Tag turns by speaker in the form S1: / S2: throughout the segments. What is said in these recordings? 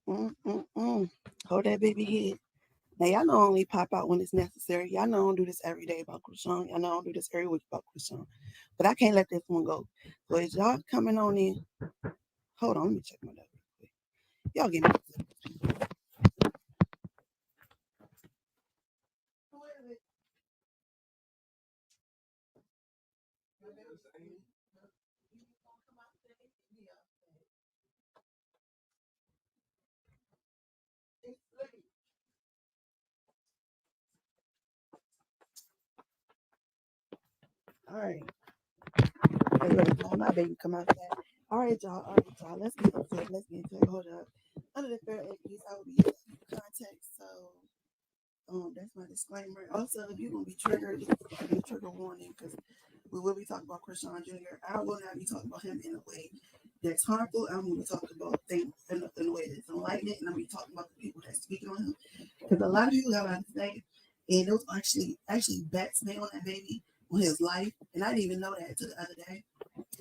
S1: Hold that baby head. Now, y'all know I only pop out when it's necessary. Y'all know I don't do this every day about Krishan. Y'all know I don't do this every week about Krishan. But I can't let this one go. So, is y'all coming on in? Hold on, let me check my notes real quick. Y'all give me a second. Who is it? All right. Hey, look, my baby come outside. All right, y'all. All right, y'all. Let's get into it. Let's get into it. Hold up. Under the fair entities, I will be using context. So, that's my disclaimer. Also, if you're gonna be triggered, this is gonna be a trigger warning because we will be talking about Krishan Jr. I will not be talking about him in a way that's harmful. I'm going to talk about things in a way that's enlightening, and I'm going to be talking about the people that's speaking on him. Because a lot of people got a lot to say, and those actually bets made on that baby on his life, and I didn't even know that until the other day.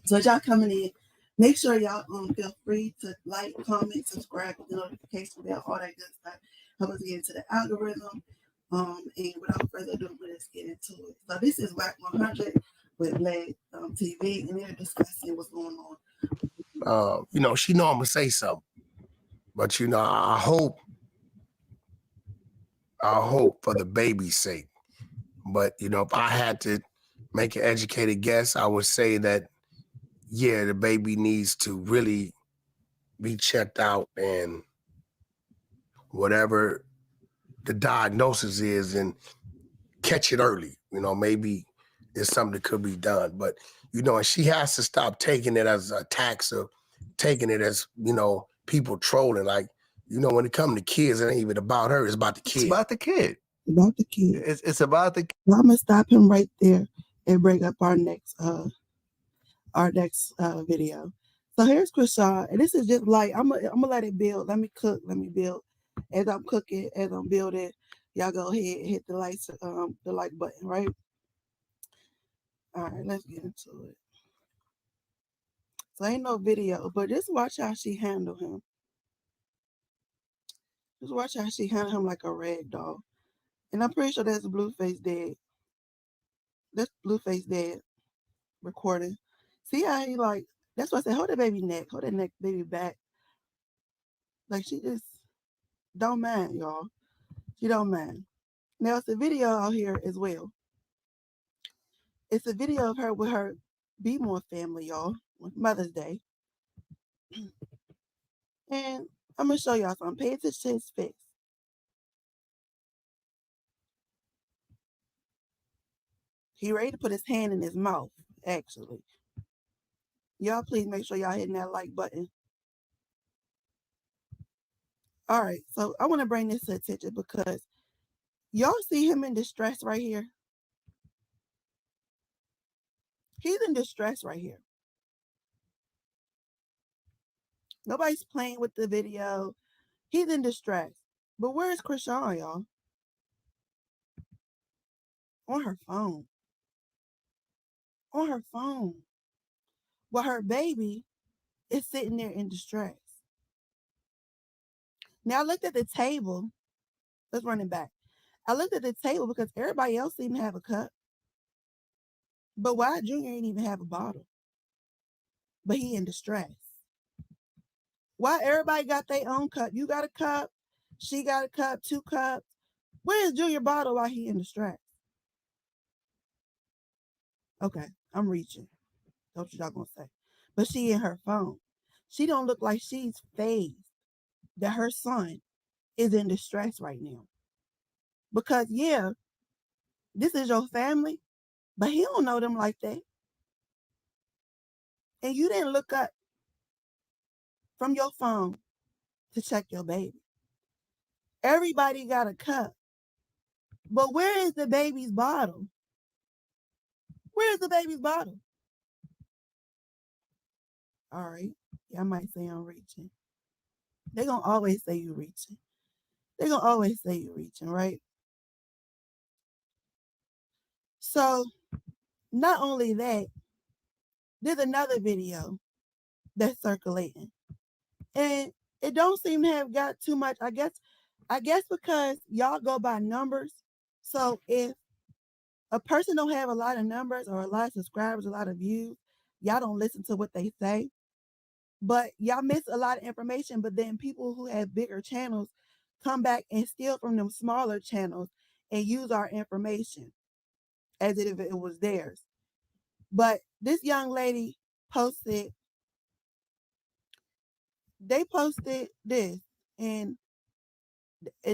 S1: So as y'all coming in, make sure y'all feel free to like, comment, subscribe, the notification bell, all that good stuff. Help us get into the algorithm. And without further ado, let's get into it. So this is WAC 100 with Leg TV, and they're discussing what's going on.
S2: She know I'm gonna say something, but I hope for the baby's sake. But if I had to make an educated guess, I would say that the baby needs to really be checked out, and whatever the diagnosis is, and catch it early. Maybe there's something that could be done. But and she has to stop taking it as attacks, or taking it as people trolling. Like when it comes to kids, it ain't even about her. It's about the kid.
S3: It's about the kid.
S1: About the kid.
S3: It's about the kid.
S1: I'm gonna stop him right there and bring up our next video. So here's Krishan, and this is just like I'm gonna let it build. Let me cook. Let me build. As I'm cooking, as I'm building, y'all go ahead and hit the like button, right? All right, let's get into it. So ain't no video, but just watch how she handle him. Just watch how she handle him like a rag doll. And I'm pretty sure that's Blueface dead. That's Blueface dead recording. See how he like, that's why I said, hold that baby neck. Hold that neck baby back. Like she just don't mind, y'all. She don't mind. Now it's a video out here as well. It's a video of her with her BMore family, y'all, with Mother's Day. And I'm gonna show y'all something. Pay attention to his face. He ready to put his hand in his mouth, actually. Y'all please make sure y'all hitting that like button. All right, so I want to bring this to attention because y'all see him in distress right here. He's in distress right here. Nobody's playing with the video. He's in distress. But where's Krishan, y'all? On her phone. On her phone. While her baby is sitting there in distress. Now I looked at the table. Let's run it back. I looked at the table because everybody else seemed to have a cup. But why Junior didn't even have a bottle? But he in distress. Why everybody got their own cup? You got a cup. She got a cup, 2 cups. Where's Junior bottle while he in distress? Okay, I'm reaching. That's what y'all gonna say. But she in her phone. She don't look like she's phased that her son is in distress right now. Because this is your family, but he don't know them like that. And you didn't look up from your phone to check your baby. Everybody got a cup. But where is the baby's bottle? Where is the baby's bottle? All right. Y'all might say I'm reaching. They're going to always say you're reaching. They're going to always say you're reaching, right? So, not only that, there's another video that's circulating. And It don't seem to have got too much. I guess because y'all go by numbers. So if a person don't have a lot of numbers or a lot of subscribers, a lot of views, y'all don't listen to what they say. But y'all miss a lot of information. But then people who have bigger channels come back and steal from them smaller channels and use our information as if it was theirs. But this young lady posted, they posted this, and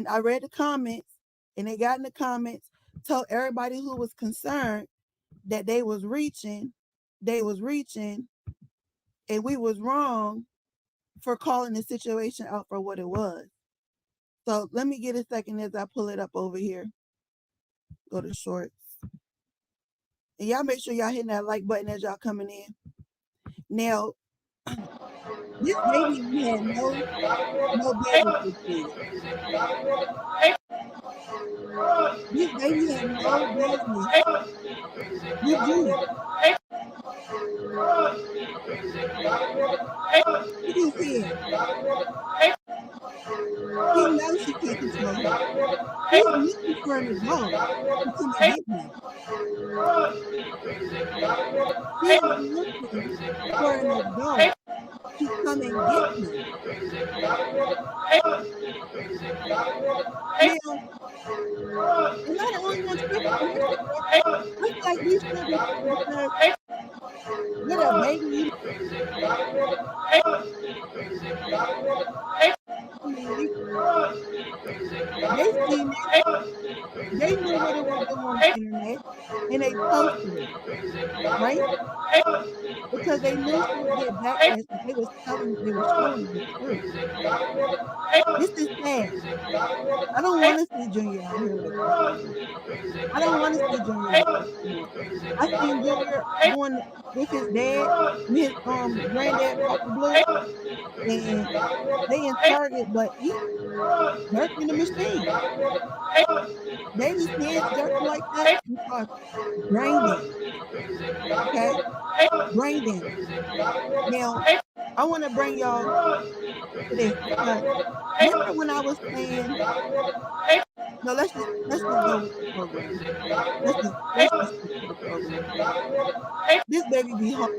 S1: I read the comments, and they got in the comments, told everybody who was concerned that they was reaching, and we was wrong for calling the situation out for what it was. So let me get a second as I pull it up over here. Go to shorts. And y'all make sure y'all hitting that like button as y'all coming in. Now, this baby had no business with Jesus. This baby had no business with Jesus. Look at his head. He knows she can't control him. He's looking for an adult to come and get him. He's looking for an adult to come and get him. Now, am I the only one tripping? Am I tripping? I feel like we should be tripping because with a baby, I mean, they seen it, they knew what it was doing on the internet, and they posted it, right? Because they knew she would get backlash, but they were showing the truth. This is sad. I don't want to see Junior out here like this no more. I don't want to see Junior like this no more. I seen Junior going with his dad, with his granddad, Papa Blue, and they in Target, but he jerking the machine. Baby's hands jerking like that, you cause brain damage. Okay? Brain damage. Now, I want to bring y'all to this because remember when I was saying, no, let's just go with the program. Let's just stick to the program. This baby be home.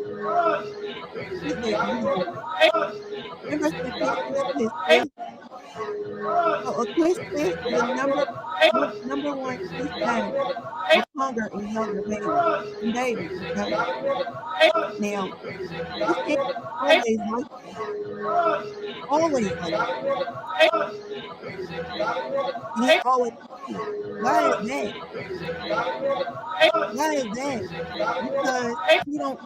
S1: This baby be hungry. Remember I said pay attention to his face? So a clenched fist is the number one key sign of hunger in younger babies, okay? Now, his hands always like this, always like this, and he always hungry. Why is that? Why is that? Because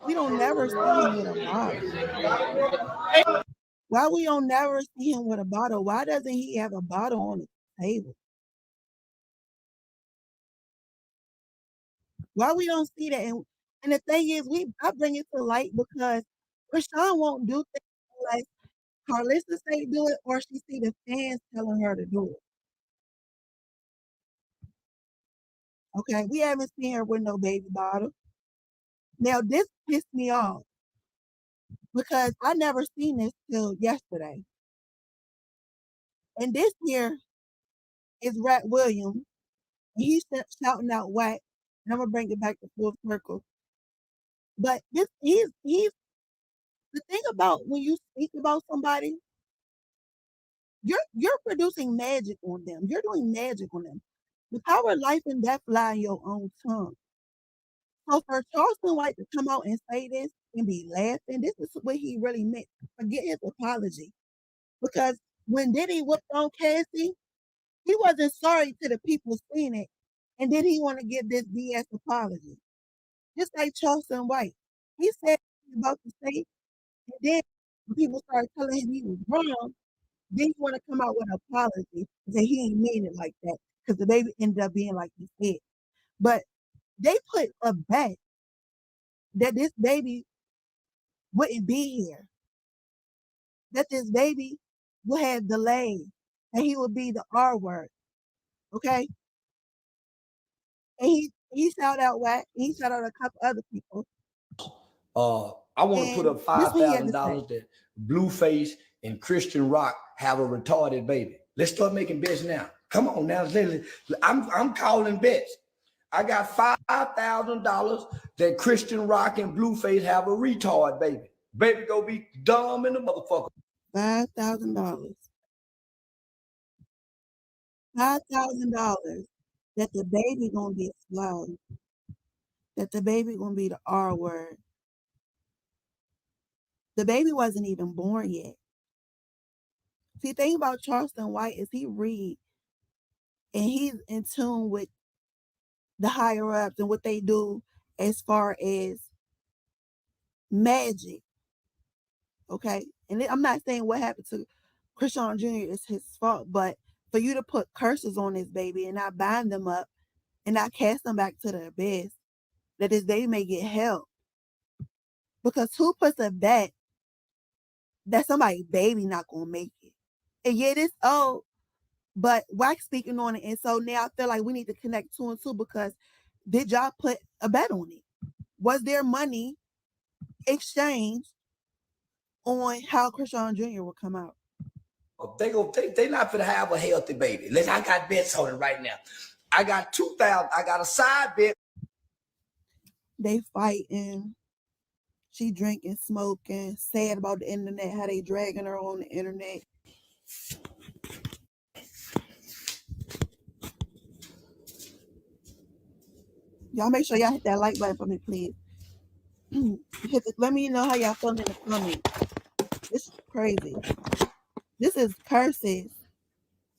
S1: we don't never see him with a bottle. Why we don't never see him with a bottle? Why doesn't he have a bottle on the table? Why we don't see that? And the thing is, I bring it to light because Krishan won't do things unless Carlissa say do it or she see the fans telling her to do it. Okay, we haven't seen her with no baby bottle. Now this pissed me off because I never seen this till yesterday. And this here is Rat Williams, and he's shouting out whack. And I'm gonna bring it back to full circle. But he's the thing about when you speak about somebody, you're producing magic on them. You're doing magic on them. The power of life and death lie in your own tongue. So for Charleston White to come out and say this and be laughing, this is what he really meant. Forget his apology. Because when Diddy whooped on Cassie, he wasn't sorry to the people seeing it. And then he want to give this BS apology. Just like Charleston White. He said what he was about to say, and then when people started telling him he was wrong, then he want to come out with an apology and say he ain't mean it like that because the baby ended up being like he said. But they put a bet that this baby wouldn't be here, that this baby would have delay, and he would be the R word. Okay? And he shouted out Wack, he shouted out a couple other people.
S3: I want to put up
S1: This what he had to
S3: $5,000
S1: say.
S3: that Blueface and Christian Rock have a retarded baby. Let's start making bets now. Come on now. I'm calling bets. I got $5,000 that Christian Rock and Blueface have a retard baby. Baby go be dumb in the motherfucker.
S1: $5,000. $5,000 that the baby gonna be slow. That the baby gonna be the R word. The baby wasn't even born yet. See, the thing about Charleston White is he read and he's in tune with the higher ups and what they do as far as magic. Okay. And I'm not saying what happened to Krishan Jr. is his fault, but for you to put curses on this baby and not bind them up and not cast them back to the abyss, that this baby may get help. Because who puts a bet that somebody's baby not gonna make it? And yet it's old, but Wax speaking on it. And so now I feel like we need to connect 2 and 2 because did y'all put a bet on it? Was there money exchanged on how Krishan Jr. will come out?
S3: They not gonna have a healthy baby. Listen, I got bets on it right now. I got 2,000. I got a side bet.
S1: They fighting. She drinking, smoking, sad about the internet, how they dragging her on the internet. Y'all make sure y'all hit that like button for me, please. Let me know how y'all feeling in the comments. This is crazy. This is curses.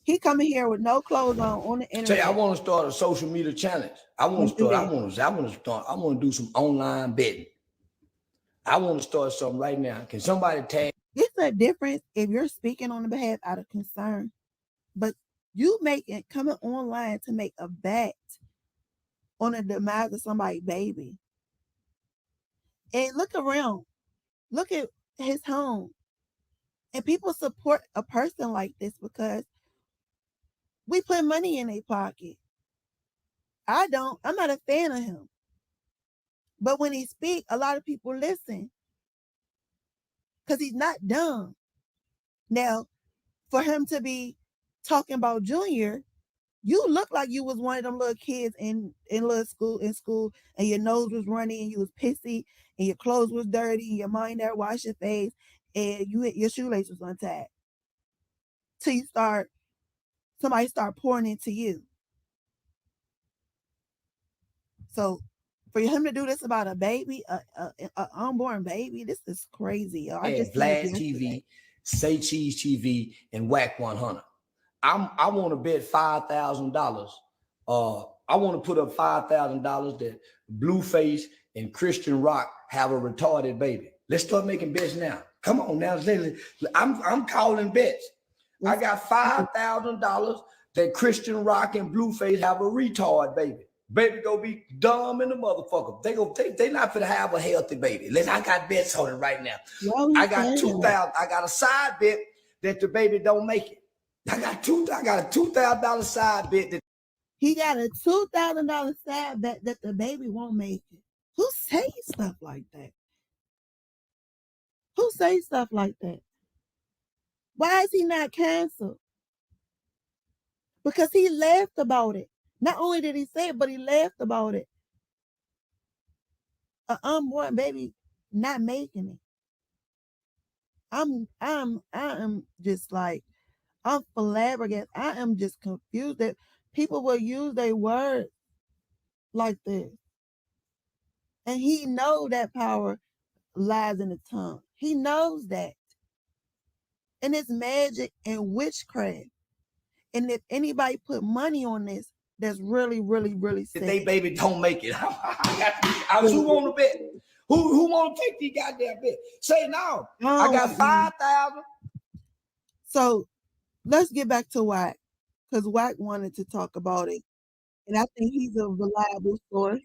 S1: He coming here with no clothes on the internet.
S3: Say, I want to start a social media challenge. I want to do some online betting. I want to start something right now. Can somebody tag?
S1: It's a difference if you're speaking on the behalf out of concern, but you coming online to make a bet on the demise of somebody's baby. And look around. Look at his home. And people support a person like this because we put money in their pocket. I don't. I'm not a fan of him. But when he speaks, a lot of people listen. Because he's not dumb. Now, for him to be talking about Junior, you look like you was one of them little kids in school, and your nose was runny, and you was pissy, and your clothes was dirty, and your mom never washed your face, and your shoelace was untied. Till somebody start pouring into you. So for him to do this about a baby, an unborn baby, this is crazy. I just
S3: Vlad TV, Say Cheese TV, and Whack 100. I want to bet $5,000. I want to put up $5,000 that Blueface and Christian Rock have a retarded baby. Let's start making bets now. Come on now. I'm calling bets. I got $5,000 that Christian Rock and Blueface have a retard baby. Baby go be dumb in the motherfucker. They not gonna have a healthy baby. Listen, I got bets on it right now. I got 2,000. I got a side bet that the baby don't make it. I got a $2,000 side bet that
S1: he got a $2,000 side bet that the baby won't make it. Who says stuff like that? Who says stuff like that? Why is he not canceled? Because he laughed about it. Not only did he say it, but he laughed about it. An unborn baby not making it. I am just like, I'm flabbergasted. I am just confused that people will use their words like this. And he knows that power lies in the tongue. He knows that. And it's magic and witchcraft. And if anybody put money on this, that's really, really, really sad.
S3: If they baby don't make it. Who want to bet? Who want to take these goddamn bet? Say no. I got 5,000.
S1: So let's get back to Wack, because Wack wanted to talk about it. And I think he's a reliable source.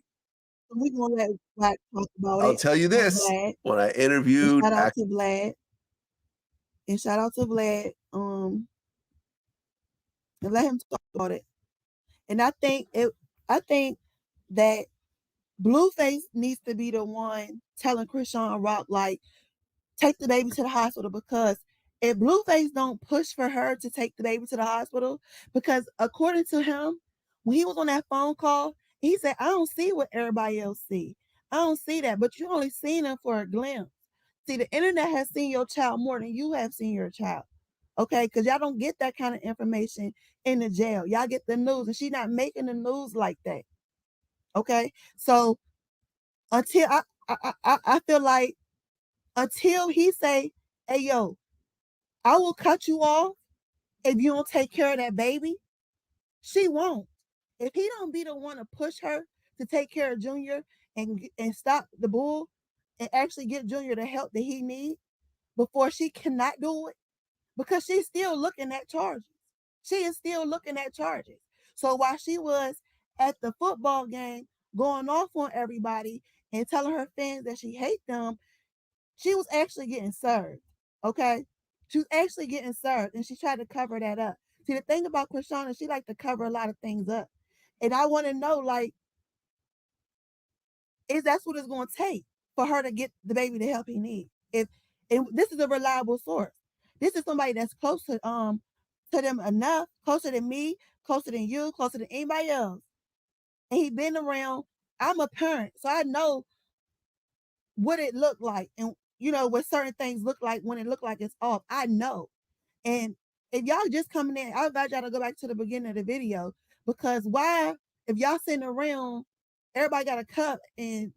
S1: So we're going to let Wack talk about it.
S4: I'll tell you this. When I interviewed...
S1: Shout out to Vlad. And shout out to Vlad. And let him talk about it. And I think that Blueface needs to be the one telling Krishan Rock, like, take the baby to the hospital, because if Blueface don't push for her to take the baby to the hospital, because according to him, when he was on that phone call, he said, I don't see what everybody else see. I don't see that, but you only seen him for a glimpse. See, the internet has seen your child more than you have seen your child. Okay, because y'all don't get that kind of information in the jail. Y'all get the news, and she's not making the news like that. Okay, so until I feel like until he say, hey yo, I will cut you off if you don't take care of that baby, she won't. If he don't be the one to push her to take care of Junior and stop the bull and actually get Junior the help that he needs before she cannot do it, because she's still looking at charges. She is still looking at charges. So while she was at the football game going off on everybody and telling her fans that she hates them, she was actually getting served. Okay? She was actually getting served, and she tried to cover that up. See, the thing about Krishana, she like to cover a lot of things up. And I want to know, like, is that's what it's going to take for her to get the baby the help he needs? If and this is a reliable source. This is somebody that's close to them enough, closer than me, closer than you, closer than anybody else. And he been around. I'm a parent, so I know what it looked like, and you know what certain things look like when it look like it's off. I know. And if y'all just coming in, I advise y'all to go back to the beginning of the video, because why, if y'all sitting around, everybody got a cup and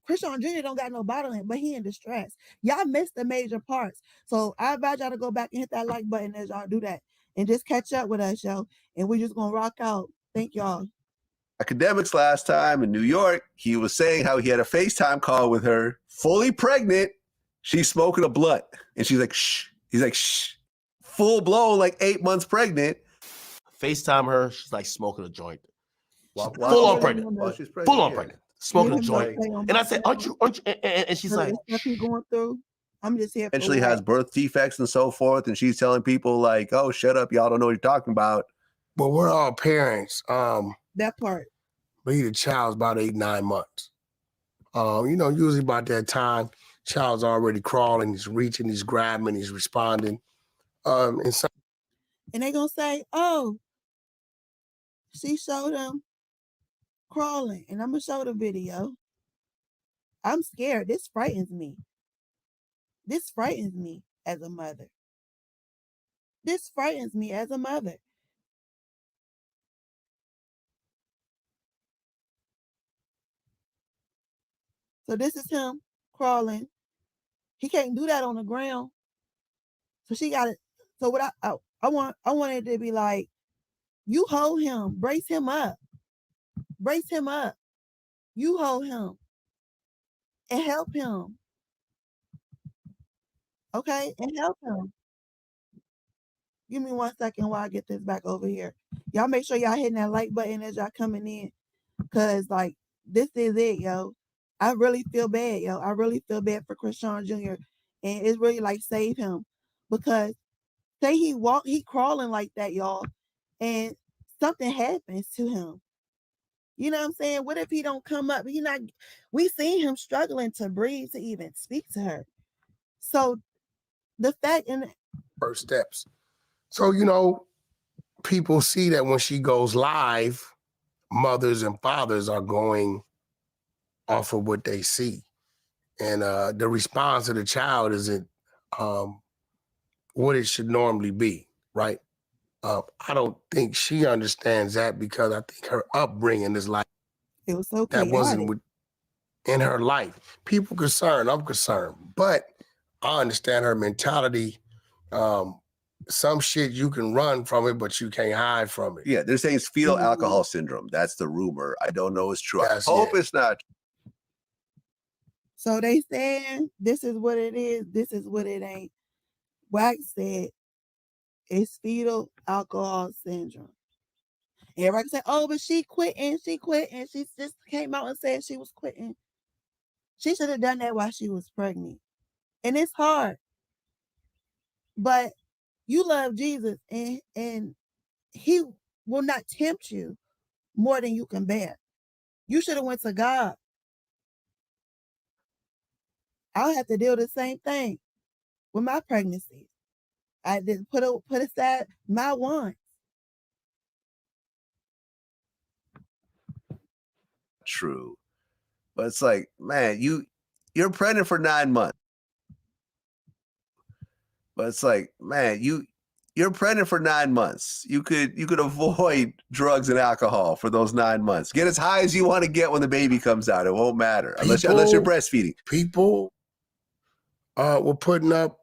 S1: Krishan Jr. don't got no bottle in it, but he in distress. Y'all missed the major parts. So I advise y'all to go back and hit that like button as y'all do that. And just catch up with us, yo. And we're just gonna rock out. Thank y'all.
S4: Academics last time in New York, he was saying how he had a FaceTime call with her, fully pregnant. She's smoking a blunt. And she's like, shh. He's like, shh. Full blown, like 8 months pregnant.
S5: FaceTime her. She's like smoking a joint.
S4: While
S5: Full-on pregnant.
S4: she's pregnant.
S5: Full on pregnant. Smoking a joint.
S1: And
S5: And I said, aren't you? And she's like,
S1: stuff he's going through. I'm just here.
S4: Eventually has birth defects and so forth. And she's telling people like, oh, shut up. Y'all don't know what you're talking about.
S2: But we're all parents.
S1: That part.
S2: But the child's about 8-9 months. Usually about that time, child's already crawling, he's reaching, he's grabbing, he's responding. And
S1: they gonna say, oh, she showed him crawling, and I'm gonna show the video. I'm scared. This frightens me. This frightens me as a mother. This frightens me as a mother. So this is him crawling. He can't do that on the ground. So she got it. So what I want it to be like, you hold him, brace him up. Brace him up. You hold him and help him. Okay? And help him. Give me 1 second while I get this back over here. Y'all make sure y'all hitting that like button as y'all coming in. Cause like this is it, yo. I really feel bad, yo. I really feel bad for Krishan Jr. And it's really like save him. Because say he crawling like that, y'all, and something happens to him. You know what I'm saying? What if he don't come up? We seen him struggling to breathe to even speak to her. So the fact in
S2: first steps. So, people see that when she goes live, mothers and fathers are going off of what they see. And the response of the child isn't what it should normally be, right? I don't think she understands that, because I think her upbringing is like,
S1: it was so
S2: that wasn't in her life. People concerned, I'm concerned, but I understand her mentality. Some shit you can run from it, but you can't hide from it.
S4: Yeah, they're saying it's fetal alcohol syndrome. That's the rumor. I don't know it's true.
S2: Yes,
S4: I hope it's not.
S1: So they saying this is what it is, this is what it ain't. Wax said it's fetal alcohol syndrome. Everybody said, oh, but she quit and she just came out and said she was quitting. She should have done that while she was pregnant. And it's hard. But you love Jesus, and he will not tempt you more than you can bear. You should have went to God. I'll have to deal with the same thing with my pregnancy. I didn't put aside my wants.
S4: True. But it's like, man, you're pregnant for 9 months. But it's like, man, you're pregnant for 9 months. You could avoid drugs and alcohol for those 9 months. Get as high as you want to get when the baby comes out. It won't matter unless you're breastfeeding.
S2: People were putting up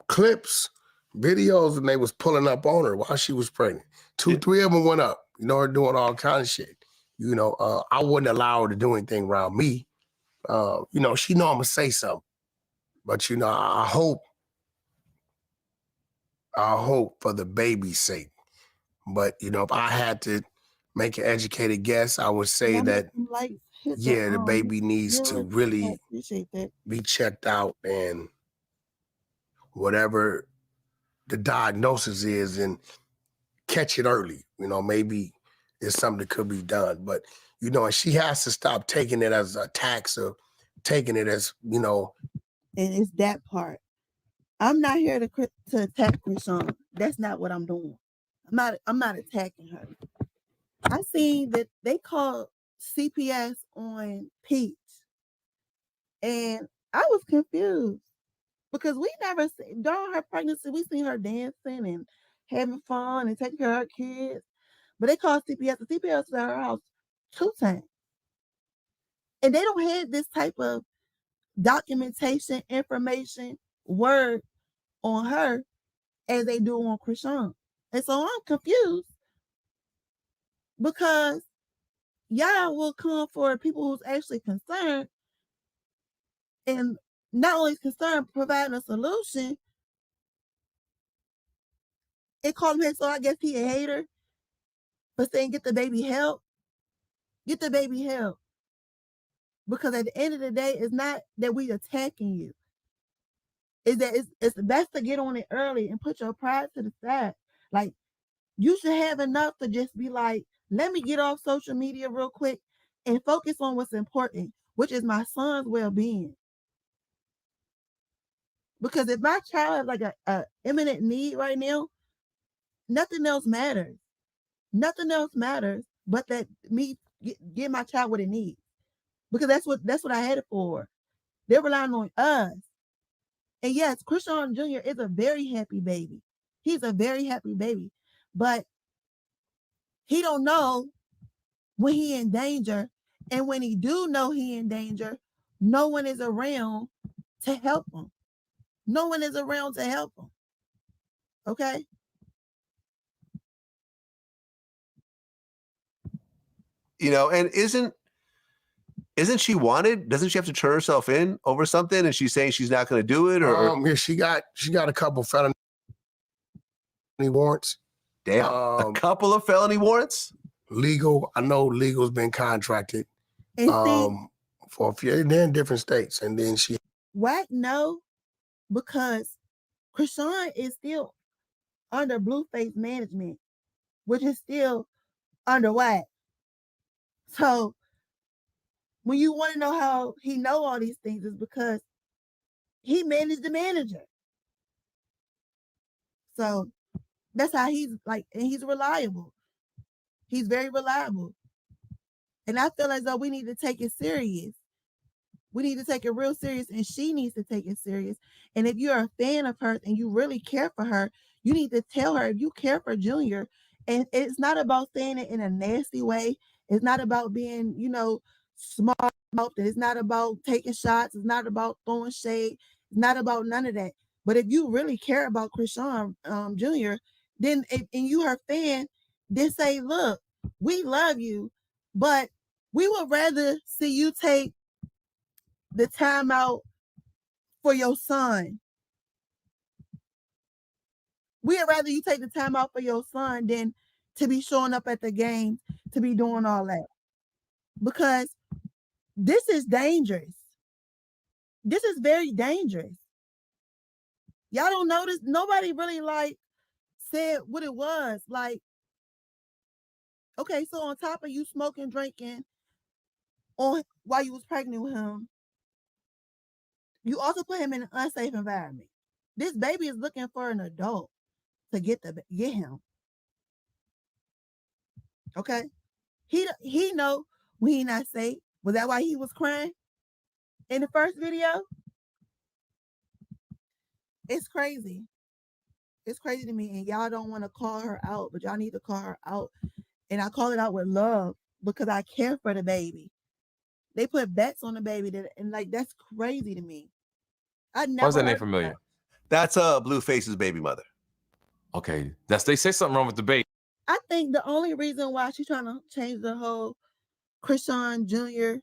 S2: clips, videos, and they was pulling up on her while she was pregnant. Two, three of them went up. You know, her doing all kind of shit. You know, I wouldn't allow her to do anything around me. You know, she know I'm gonna say something. But you know, I hope for the baby's sake. But you know, if I had to make an educated guess, I would say that the baby needs to really be checked out, and whatever the diagnosis is, and catch it early. You know, maybe it's something that could be done. But you know, and she has to stop taking it as a tax or taking it as, you know.
S1: And it's that part. I'm not here to attack Krishan. That's not what I'm doing. I'm not attacking her. I seen that they called CPS on Peach, and I was confused because we never during her pregnancy we seen her dancing and having fun and taking care of her kids, but they called CPS. The CPS was at her house 2 times, and they don't have this type of documentation, information, word on her as they do on Krishan. And so I'm confused because y'all will come for people who's actually concerned, and not only concerned, providing a solution. It called him, so I guess he a hater for saying get the baby help. Get the baby help. Because at the end of the day, it's not that we attacking you. Is that it's best to get on it early and put your pride to the side. Like, you should have enough to just be like, let me get off social media real quick and focus on what's important, which is my son's well-being. Because if my child has like a imminent need right now, nothing else matters. Nothing else matters but that me get my child what it needs. Because that's what I had it for. They're relying on us. And yes, Krishan Jr. is a very happy baby. He's a very happy baby. But he don't know when he in danger. And when he do know he in danger, no one is around to help him. No one is around to help him. Okay?
S4: You know, and isn't she wanted? Doesn't she have to turn herself in over something? And she's saying she's not going to do it, or
S2: yeah, she got a couple felony warrants.
S4: Damn, a couple of felony warrants.
S2: Legal, I know legal's been contracted for a few. They're in different states, and then she.
S1: What? No, because Krishan is still under Blueface management, which is still under WAC. So when you want to know how he know all these things, is because he managed the manager. So that's how he's like, and he's reliable. He's very reliable. And I feel as though we need to take it serious. We need to take it real serious, and she needs to take it serious. And if you're a fan of hers and you really care for her, you need to tell her if you care for Junior. And it's not about saying it in a nasty way. It's not about being, smart. It's not about taking shots. It's not about throwing shade. It's not about none of that. But if you really care about Krishan Jr., then and you her fan, then say, look, we love you, but we would rather see you take the time out for your son. We'd rather you take the time out for your son than to be showing up at the game, to be doing all that. Because this is dangerous. This is very dangerous. Y'all don't notice, nobody really said what it was. Like, okay, so on top of you smoking, drinking while you was pregnant with him, you also put him in an unsafe environment. This baby is looking for an adult. to get him. Okay, he know when he not safe. Was that why he was crying in the first video? It's crazy. It's crazy to me, and y'all don't want to call her out, but y'all need to call her out. And I call it out with love because I care for the baby. They put bets on the baby, and like that's crazy to me. I never.
S6: Why's that name familiar?
S4: That's Blueface's baby mother.
S6: Okay, they say something wrong with the baby.
S1: I think the only reason why she's trying to change the whole Krishan Jr.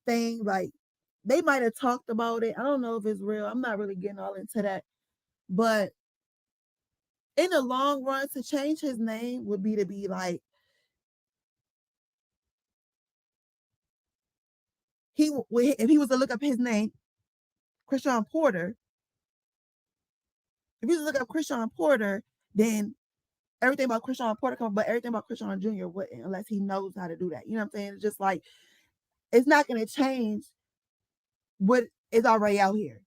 S1: thing, like they might have talked about it. I don't know if it's real. I'm not really getting all into that, but in the long run, to change his name would be to be like if he was to look up his name, Krishan Porter. If you look up Krishan Porter, then everything about Krishan Porter comes, but everything about Krishan Jr. wouldn't unless he knows how to do that. You know what I'm saying? It's just like it's not going to change what is already out here.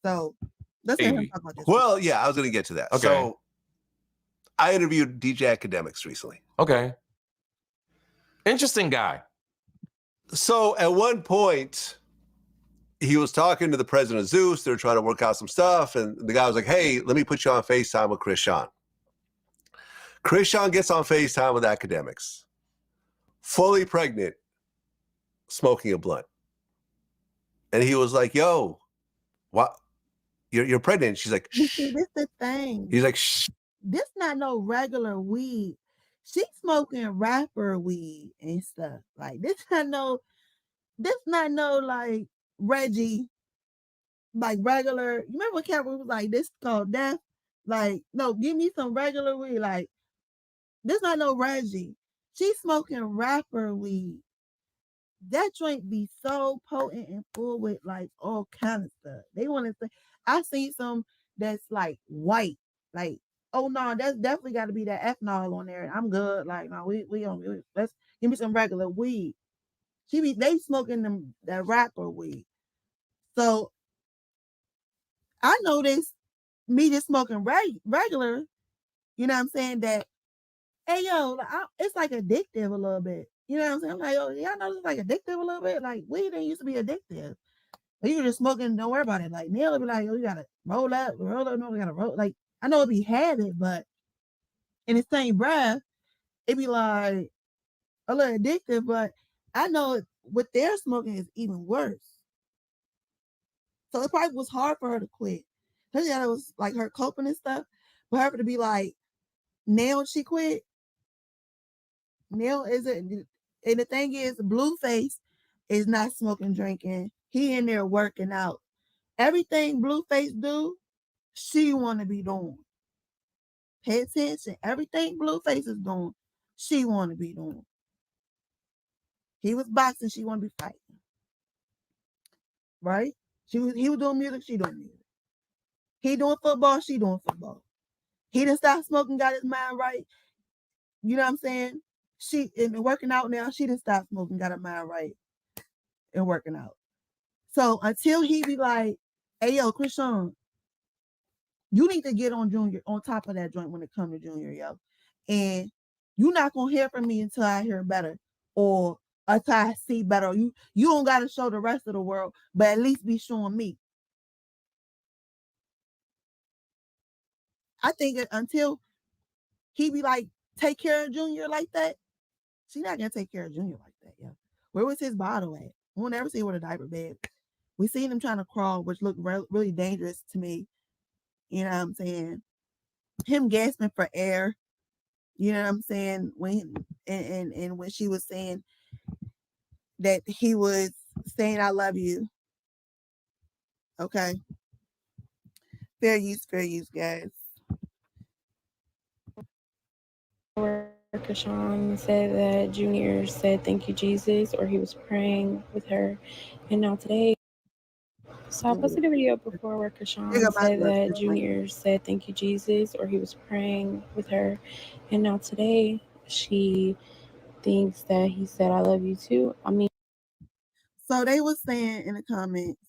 S1: So let's hear him talk about this.
S4: Well, yeah, I was going to get to that.
S6: Okay.
S4: So I interviewed DJ Academics recently.
S6: Okay. Interesting guy.
S4: So at one point, he was talking to the president of Zeus. They were trying to work out some stuff. And the guy was like, hey, let me put you on FaceTime with Krishan. Krishan gets on FaceTime with Academics. Fully pregnant, smoking a blunt. And he was like, yo, what? You're pregnant. She's like, shh.
S1: See, this the thing.
S4: He's like, shh.
S1: This not no regular weed. She's smoking rapper weed and stuff. Like this not no like Reggie, like regular. You remember when Cameron was like, this called death? Like, no, give me some regular weed. Like, this not no Reggie. She's smoking rapper weed. That joint be so potent and full with like all kind of stuff. They want to say, I see some that's like white, like, oh no, that's definitely got to be that ethanol on there. I'm good. Like, no, let's give me some regular weed. They smoking them that rapper weed. So I noticed me just smoking regular, you know what I'm saying, that, hey, yo, it's like addictive a little bit. You know what I'm saying? I'm like, oh, y'all know it's like addictive a little bit? Like, weed didn't used to be addictive. But you were just smoking, don't worry about it. Like, Neil would be like, oh, you got to roll up, no, we got to roll. Like, I know it be habit, but in the same breath, it be like a little addictive, but I know what they're smoking is even worse. So it probably was hard for her to quit. Especially that it was like her coping and stuff. For her to be like, now she quit. Now isn't, and the thing is, Blueface is not smoking, drinking. He in there working out. Everything Blueface do, she want to be doing. Pay attention. Everything Blueface is doing, she want to be doing. He was boxing, she want to be fighting. Right? He was doing music, she doing music. He doing football, she doing football. He done stopped smoking, got his mind right. You know what I'm saying? She and working out now, she done stopped smoking, got her mind right, and working out. So until he be like, hey yo, Krishan, you need to get on Junior, on top of that joint when it comes to Junior, yo. And you're not gonna hear from me until I hear better or until I see better. You don't gotta show the rest of the world, but at least be showing me. I think until he be like, take care of Junior like that, she's not gonna take care of Junior like that, yo. Where was his bottle at? We'll never see where the diaper bed. We seen him trying to crawl, which looked really dangerous to me. You know what I'm saying? Him gasping for air. You know what I'm saying? When and when she was saying that he was saying I love you. Okay. Fair use, guys.
S7: Krishan said that Junior said thank you Jesus, or he was praying with her, and now today. So I posted a video before where Krishan said that Junior said thank you Jesus, or he was praying with her, and now today she thinks that he said I love you too. I mean,
S1: so they were saying in the comments,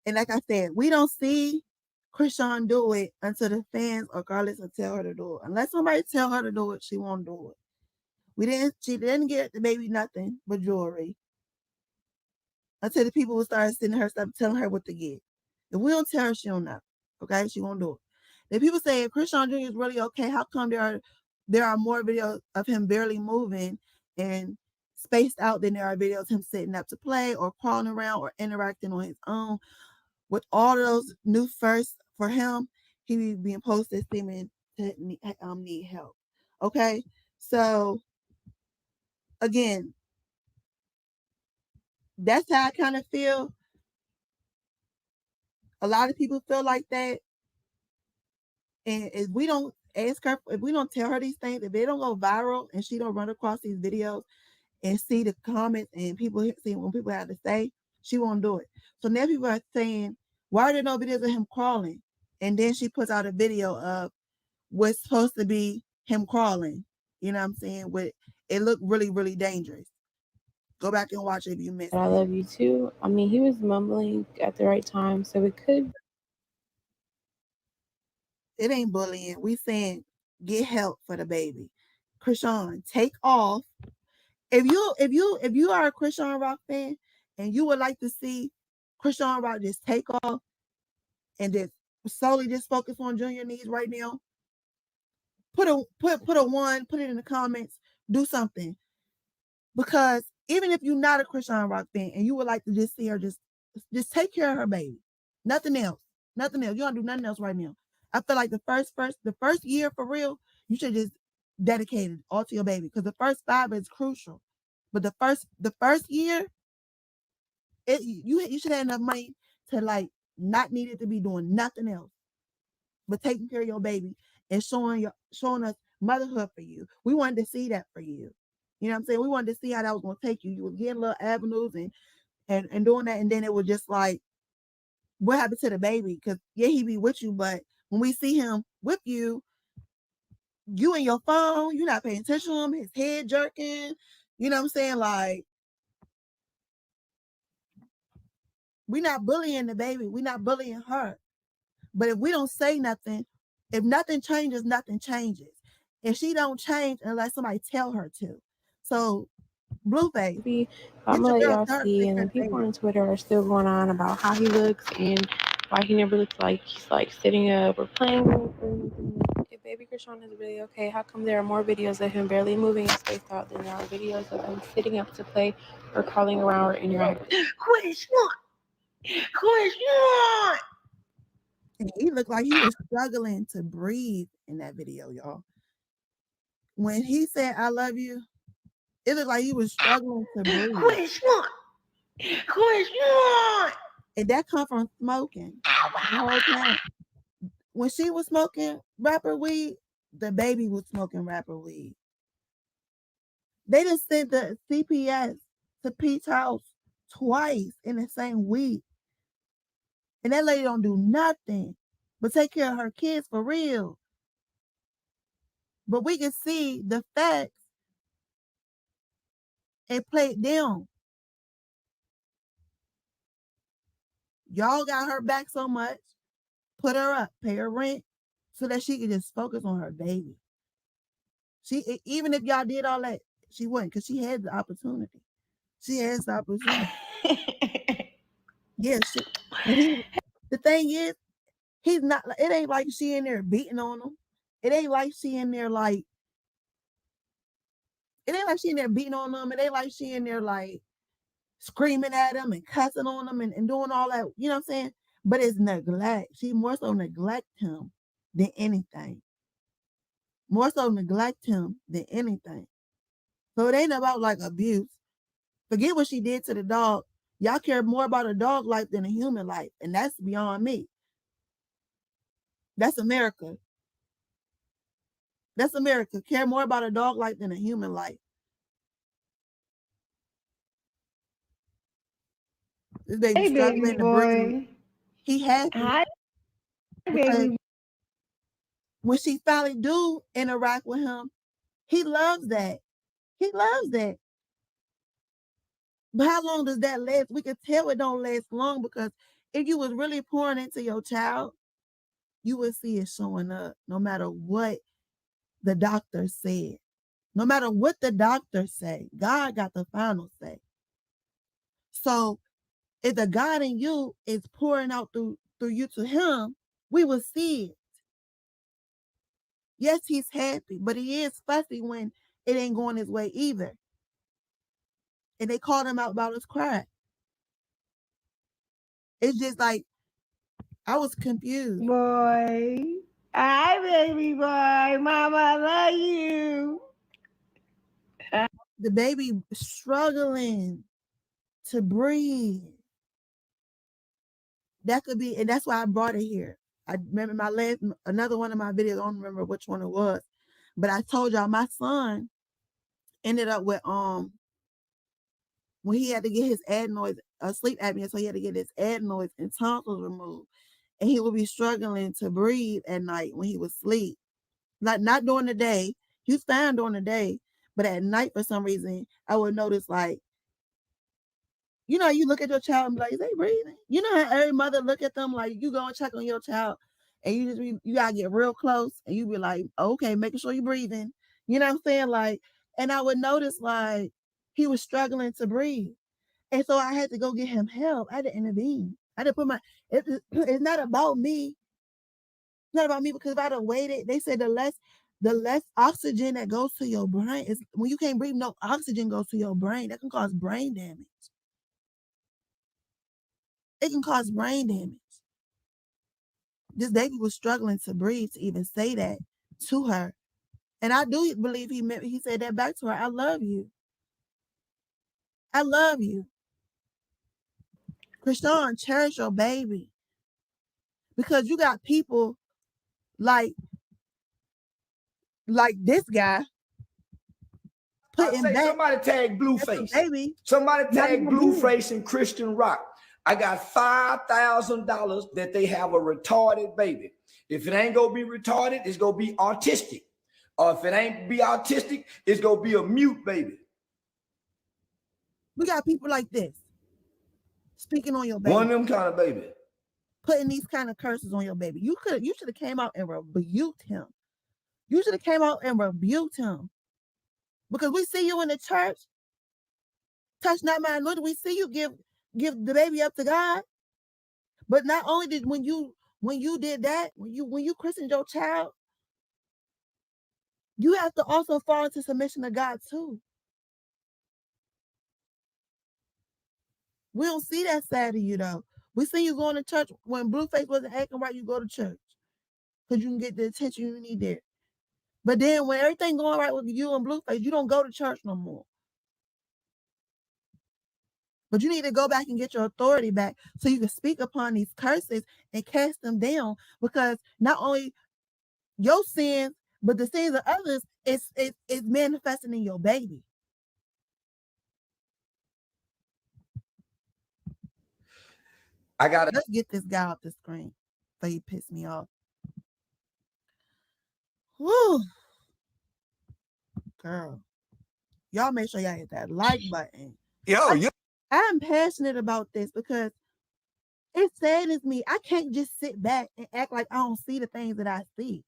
S1: and like I said, we don't see Krishan do it until the fans or Carlos will tell her to do it. Unless somebody tell her to do it, she won't do it. She didn't get the baby nothing but jewelry until the people will start sending her stuff, telling her what to get. If we don't tell her, she don't know. Okay, she won't do it. Then people say if Krishan Jr. is really okay, how come there are more videos of him barely moving and spaced out than there are videos of him sitting up to play or crawling around or interacting on his own? With all of those new firsts for him, he be being posted seeming to need help. Okay, so again, that's how I kind of feel. A lot of people feel like that, and if we don't ask her, if we don't tell her these things, if they don't go viral, and she don't run across these videos and see the comments and people see when people have to say, she won't do it. So now people are saying, why are there no videos of him crawling? And then she puts out a video of what's supposed to be him crawling. You know what I'm saying? With it looked really, really dangerous. Go back and watch it if you missed
S7: I
S1: it.
S7: love you too. I mean, he was mumbling at the right time, so it could.
S1: It ain't bullying. We saying get help for the baby. Krishan, take off. If you are a Krishan Rock fan and you would like to see Krishan Rock just take off and just solely just focus on Junior needs right now, put a one, put it in the comments, do something. Because even if you're not a Krishan Rock fan and you would like to just see her just take care of her baby. Nothing else. Nothing else. You don't do nothing else right now. I feel like the first year for real, you should just dedicate it all to your baby. Because the first 5 is crucial. But the first year, you should have enough money to like not need it to be doing nothing else but taking care of your baby and showing us motherhood for you. We wanted to see that for you. You know what I'm saying? We wanted to see how that was going to take you. You was getting little avenues and doing that, and then it was just like, what happened to the baby? Because yeah, he be with you, but when we see him with you, you and your phone, you're not paying attention to him, his head jerking. You know what I'm saying? Like, we're not bullying the baby. We're not bullying her. But if we don't say nothing, if nothing changes, nothing changes. And she don't change unless somebody tell her to. So, Blueface,
S7: I'm gonna let y'all see, and then people on Twitter are still going on about how he looks and why he never looks like he's like sitting up or playing or anything. If baby Krishan is really okay, how come there are more videos of him barely moving and spaced out than there are videos of him sitting up to play or crawling around or interacting?
S1: Krishan! He looked like he was struggling to breathe in that video, y'all. When he said, I love you, it looked like he was struggling to breathe. Krishan! And that come from smoking the whole time. When she was smoking rapper weed, the baby was smoking rapper weed. They just sent the CPS to Pete's house twice in the same week. And that lady don't do nothing but take care of her kids for real. But we can see the facts and play it down. Y'all got her back so much, put her up, pay her rent, so that she could just focus on her baby. Even if y'all did all that, she wouldn't, because she had the opportunity. She has the opportunity. Yeah, the thing is, he's not. It ain't like she in there beating on him. It ain't like she in there like. It ain't like she in there beating on him. It ain't like she in there like screaming at him and cussing on him and doing all that. You know what I'm saying? But it's neglect. She more so neglect him than anything. More so neglect him than anything. So it ain't about like abuse. Forget what she did to the dog. Y'all care more about a dog life than a human life. And that's beyond me. That's America. That's America. Care more about a dog life than a human life. This baby struggling to breathe. He happy. Hi, baby. When she finally do interact with him, he loves that. He loves that. But how long does that last? We can tell it don't last long, because if you was really pouring into your child, you will see it showing up no matter what the doctor said. No matter what the doctor say, God got the final say. So if the God in you is pouring out through you to him, we will see it. Yes, he's happy, but he is fussy when it ain't going his way either. And they called him out about his cry. It's just like, I was confused.
S8: Boy. Hi, baby boy. Mama, love you.
S1: The baby struggling to breathe. That could be, and that's why I brought it here. I remember another one of my videos, I don't remember which one it was, but I told y'all my son ended up with, when he had to get his adenoids, sleep apnea, so he had to get his adenoids and tonsils removed. And he would be struggling to breathe at night when he would sleep. Not during the day. He was fine during the day, but at night for some reason, I would notice, like, you know, you look at your child and be like, is they breathing? You know how every mother look at them, like, you go and check on your child and you gotta get real close and you be like, okay, making sure you're breathing. You know what I'm saying? Like, and I would notice, like, he was struggling to breathe. And so I had to go get him help. I had to intervene. I had to put it's not about me. It's not about me, because if I'd have waited, they said the less oxygen that goes to your brain is when you can't breathe, no oxygen goes to your brain. That can cause brain damage. It can cause brain damage. This baby was struggling to breathe to even say that to her. And I do believe he said that back to her. I love you. I love you. Krishan, cherish your baby. Because you got people like this guy putting back.
S3: Somebody tag Blueface.
S1: Baby.
S3: Somebody tag Blueface and Christian Rock. I got $5,000 that they have a retarded baby. If it ain't gonna be retarded, it's gonna be autistic. Or if it ain't be autistic, it's gonna be a mute baby.
S1: We got people like this speaking on your baby.
S3: One of them kind of baby.
S1: Putting these kind of curses on your baby. You should have came out and rebuked him. You should have came out and rebuked him. Because we see you in the church. Touch not my anointing. We see you give the baby up to God. But not only did when you did that, when you christened your child, you have to also fall into submission to God too. We don't see that side of you though. We see you going to church when Blueface wasn't acting right. You go to church because you can get the attention you need there. But then when everything going right with you and Blueface, you don't go to church no more. But you need to go back and get your authority back so you can speak upon these curses and cast them down, because not only your sins, but the sins of others is manifesting in your baby. Let's get this guy off the screen so he pissed me off. Woo. Girl. Y'all make sure y'all hit that like button. I'm passionate about this because it saddens me. I can't just sit back and act like I don't see the things that I see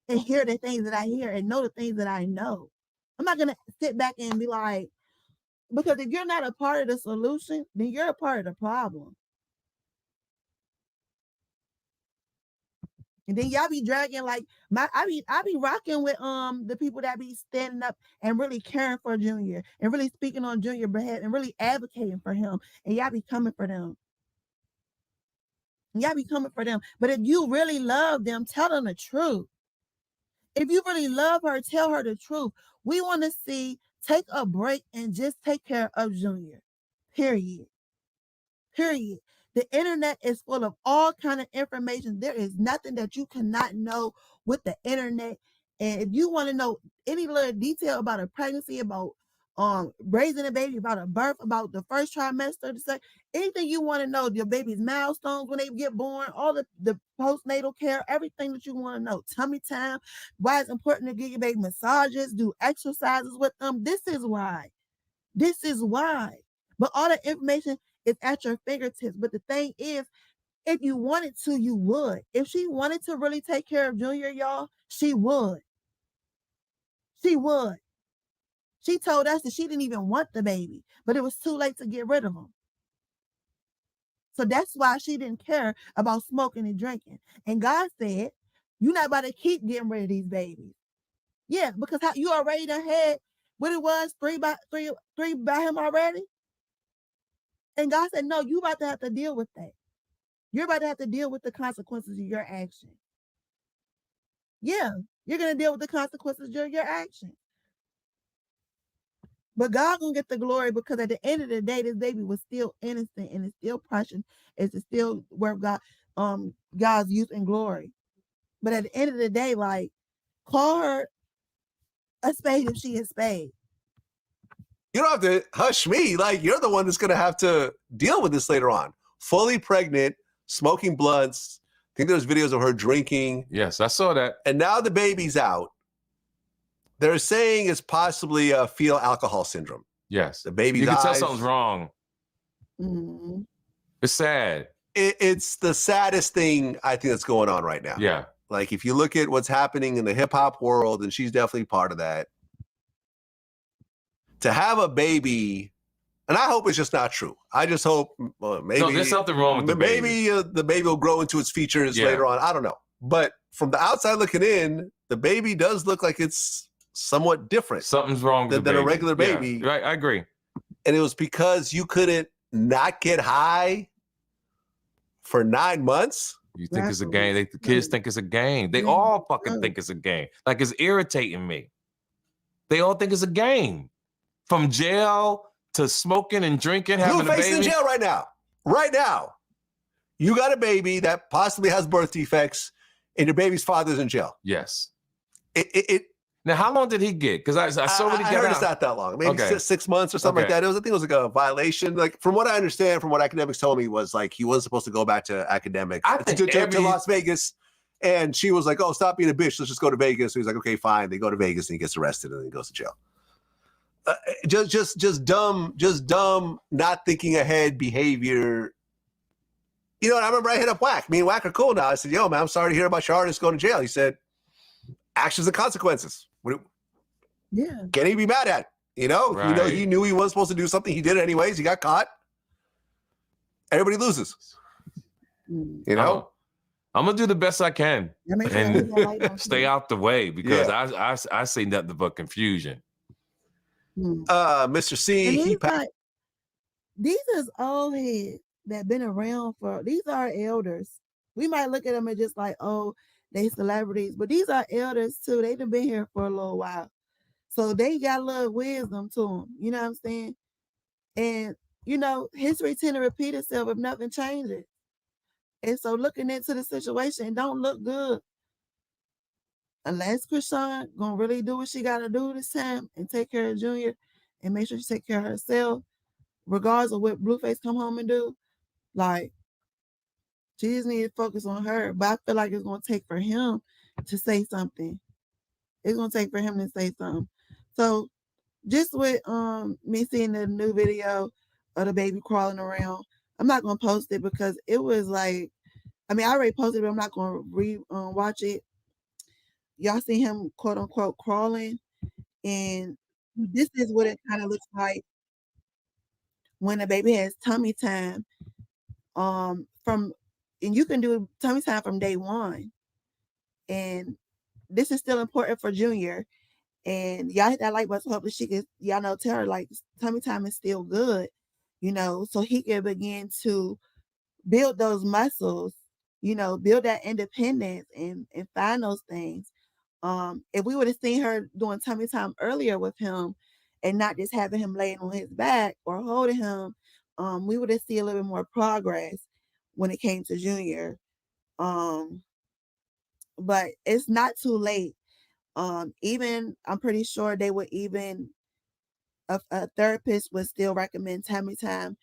S1: and hear the things that I hear and know the things that I know. I'm not going to sit back and be like, because if you're not a part of the solution, then you're a part of the problem. And then y'all be dragging like I be rocking with the people that be standing up and really caring for Junior and really speaking on Junior behalf and really advocating for him. And y'all be coming for them. But if you really love them, tell them the truth. If you really love her, tell her the truth. We want to see, take a break and just take care of Junior. Period. The internet is full of all kind of information. There is nothing that you cannot know with the internet. And if you want to know any little detail about a pregnancy, about raising a baby, about a birth, about the first trimester, anything you want to know, your baby's milestones when they get born, all the postnatal care, everything that you want to know, tummy time, why it's important to give your baby massages, do exercises with them. This is why. But all the information is at your fingertips. But the thing is, If you wanted to, you would. If she wanted to really take care of Junior, y'all, she would. She would. She told us that she didn't even want the baby, but it was too late to get rid of him. So that's why she didn't care about smoking and drinking. And God said, you're not about to keep getting rid of these babies. Yeah, because you already done had what it was, three by him already. And God said, no, you about to have to deal with that. You're about to have to deal with the consequences of your action. Yeah, you're going to deal with the consequences of your action. But God gonna get the glory, because at the end of the day, this baby was still innocent and it's still precious. It's still where God's use and glory. But at the end of the day, like, call her a spade if she is spade.
S4: You don't have to hush me. Like, you're the one that's gonna have to deal with this later on. Fully pregnant, smoking blunts. I think there's videos of her drinking.
S6: Yes, I saw that.
S4: And now the baby's out. They're saying it's possibly a fetal alcohol syndrome.
S6: Yes.
S4: The baby
S6: You can tell
S4: dies.
S6: something's wrong.
S1: Mm-hmm.
S6: It's sad.
S4: It's the saddest thing I think that's going on right now.
S6: Yeah.
S4: Like, if you look at what's happening in the hip hop world, and she's definitely part of that, to have a baby, and I hope it's just not true. I just hope maybe
S6: No, there's something wrong with the baby.
S4: Maybe the baby will grow into its features later on. I don't know. But from the outside looking in, the baby does look like it's somewhat different.
S6: Something's wrong with
S4: than a regular baby.
S6: Yeah, right, I agree.
S4: And it was because you couldn't not get high for 9 months.
S6: You think it's a game. The kids think it's a game. They all fucking think it's a game. Like, it's irritating me. They all think it's a game. From jail to smoking and drinking, having a baby.
S4: Blueface in jail right now. Right now. You got a baby that possibly has birth defects, and your baby's father's in jail.
S6: Yes.
S4: Now,
S6: how long did he get? Because I saw what he got
S4: heard
S6: out.
S4: It's not that long. Maybe 6 months or something like that. I think it was like a violation. Like, from what I understand, from what academics told me, was like he wasn't supposed to go back to academics to Las Vegas. And she was like, "Oh, stop being a bitch. Let's just go to Vegas." So he's like, "Okay, fine." They go to Vegas and he gets arrested and then he goes to jail. Just dumb, not thinking ahead behavior. You know, and I remember I hit up Wack. Me and Wack are cool now. I said, "Yo, man, I'm sorry to hear about your artist going to jail." He said, "Actions and consequences."
S1: Yeah.
S4: Can he be mad at? You know,
S6: Right.
S4: he knew he wasn't supposed to do something. He did it anyways. He got caught. Everybody loses. You know?
S6: I'm gonna do the best I can and stay out the way, because I see nothing but confusion.
S4: Mr. C,
S1: these is old heads that been around for. These are elders. We might look at them and just like, oh, they celebrities, but these are elders too. They've been here for a little while, so they got a little wisdom to them. You know what I'm saying? And you know, history tend to repeat itself if nothing changes. And so, looking into the situation don't look good unless Krishan gonna really do what she gotta do this time and take care of Junior and make sure she take care of herself, regardless of what Blueface come home and do. Like, she just need to focus on her. But I feel like it's gonna take for him to say something. It's gonna take for him to say something. So just with me seeing the new video of the baby crawling around, I'm not gonna post it because it was like, I mean, I already posted it, but I'm not gonna watch it. Y'all see him quote unquote crawling, and this is what it kind of looks like when a baby has tummy time. And you can do tummy time from day one, and this is still important for Junior. And y'all hit that like button, so hopefully she can, y'all know, tell her like tummy time is still good, you know, so he can begin to build those muscles, you know, build that independence and find those things. If we would have seen her doing tummy time earlier with him and not just having him laying on his back or holding him, we would have seen a little bit more progress when it came to Junior. But it's not too late. Even I'm pretty sure they would even a therapist would still recommend tummy time.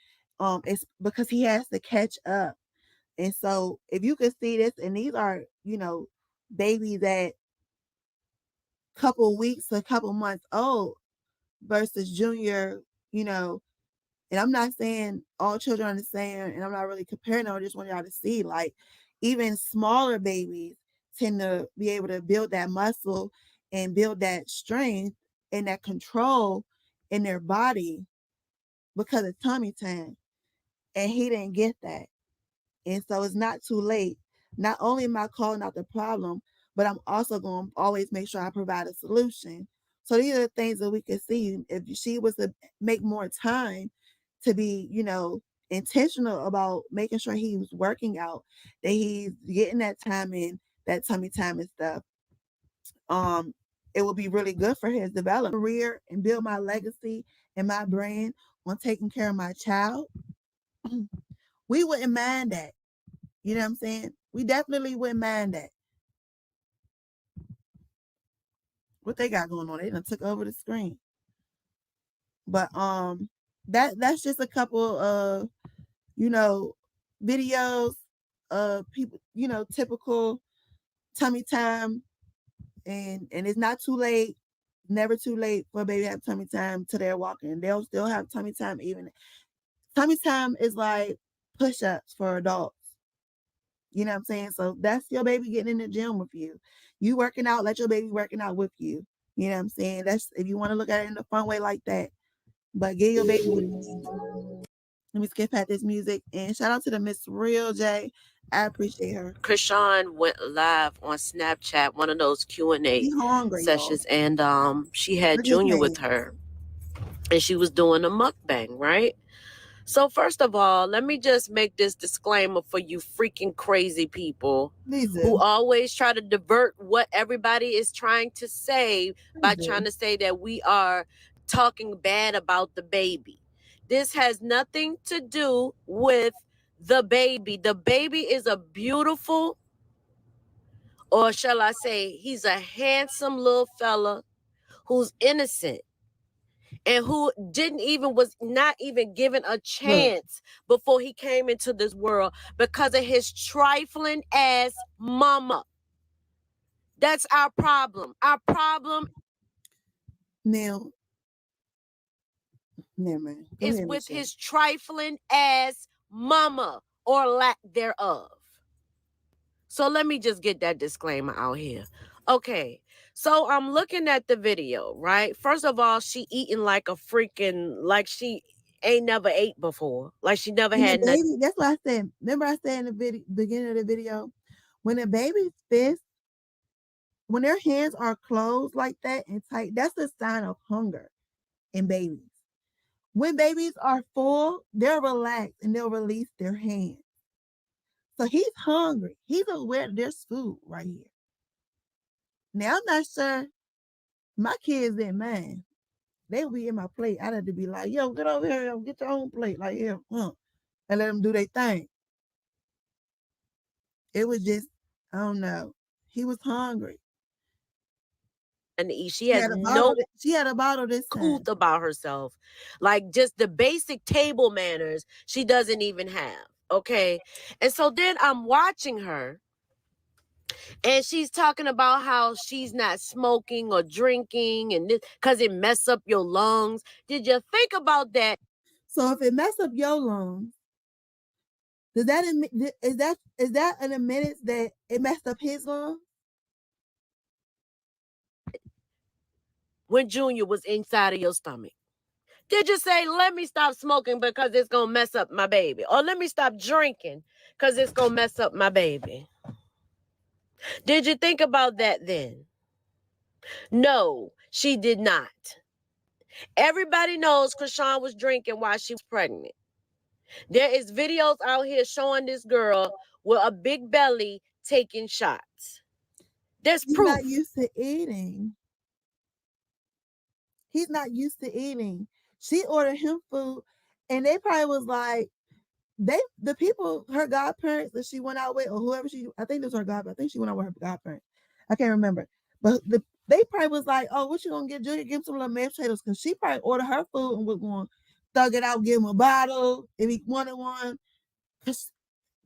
S1: It's because he has to catch up. And so if you can see this, and these are, you know, babies that couple weeks, a couple months old versus Junior, you know, And I'm not saying all children are the same, and I'm not really comparing them. I just want y'all to see, like, even smaller babies tend to be able to build that muscle and build that strength and that control in their body because of tummy time. And he didn't get that. And so it's not too late. Not only am I calling out the problem, but I'm also going to always make sure I provide a solution. So these are the things that we can see. If she was to make more time to be, intentional about making sure he was working out, that he's getting that time in, that tummy time and stuff, it will be really good for his development, career, and build my legacy and my brand on taking care of my child. We wouldn't mind that. You know what I'm saying? We definitely wouldn't mind that. What they got going on? They done took over the screen. But that's just a couple of videos of people, typical tummy time, and it's not too late, never too late for a baby to have tummy time till they're walking. They'll still have tummy time. Even tummy time is like push-ups for adults. You know what I'm saying? So that's your baby getting in the gym with you. You working out, let your baby working out with you. You know what I'm saying? That's if you want to look at it in a fun way like that. But get your baby with you. Let me skip past this music and shout out to the Miss Real J. I appreciate her.
S9: Krishan went live on Snapchat, one of those Q&A sessions, and she had Junior with her, and she was doing a mukbang, right? So first of all, let me just make this disclaimer for you freaking crazy people who always try to divert what everybody is trying to say by trying to say that we are talking bad about the baby. This has nothing to do with the baby. The baby is a beautiful, or shall I say, he's a handsome little fella who's innocent and who was not even given a chance before he came into this world because of his trifling ass mama. That's our problem. Our problem
S1: now,
S9: is with his trifling ass mama, or lack thereof. So let me just get that disclaimer out here. Okay, so I'm looking at the video, right? First of all, she eating like a freaking, like she ain't never ate before. Like she never had
S1: baby. That's what I said. Remember I said in the beginning of the video, when a baby's fist, when their hands are closed like that and tight, that's a sign of hunger in babies. When babies are full, they're relaxed and they'll release their hands. So he's hungry. He's aware there's food right here. Now, I'm not sure my kids didn't mind. They would be in my plate. I'd have to be like, yo, get over here, yo, get your own plate. Like, yeah, and let them do their thing. It was just, I don't know. He was hungry.
S9: And she has no
S1: bottle this
S9: couth about herself. Like just the basic table manners she doesn't even have. Okay. And so then I'm watching her and she's talking about how she's not smoking or drinking and this because it mess up your lungs. Did you think about that?
S1: So if it mess up your lungs, is that an admittance that it messed up his lungs?
S9: When Junior was inside of your stomach, did you say, let me stop smoking because it's going to mess up my baby? Or let me stop drinking because it's going to mess up my baby? Did you think about that then? No, she did not. Everybody knows Krishan was drinking while she was pregnant. There is videos out here showing this girl with a big belly taking shots. There's proof.
S1: He's not used to eating. He's not used to eating. She ordered him food, and they probably was like, the people, her godparents that she went out with, or whoever I think it was her godparents. I think she went out with her godparents. I can't remember. But they probably was like, oh, what you gonna get, Junior? Give him some little mashed potatoes, because she probably ordered her food and was going to thug it out, give him a bottle if he wanted one. Because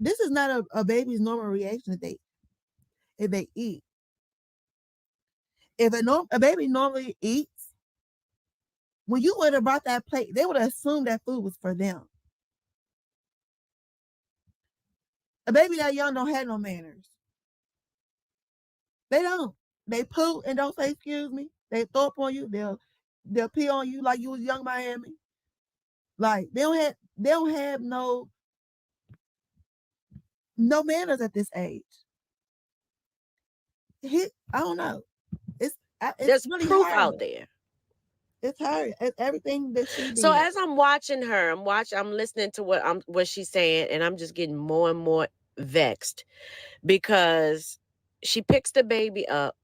S1: this is not a baby's normal reaction if they eat. If a baby normally eats, When you would have brought that plate, they would have assumed that food was for them. A baby that young don't have no manners. They don't. They poo and don't say excuse me. They throw up on you. They'll pee on you like you was young Miami. Like they don't have no manners at this age. I don't know. It's
S9: There's
S1: really
S9: proof
S1: hard.
S9: out there.
S1: It's her. It's everything that she did.
S9: So as I'm watching her, I'm listening to what she's saying, and I'm just getting more and more vexed because she picks the baby up.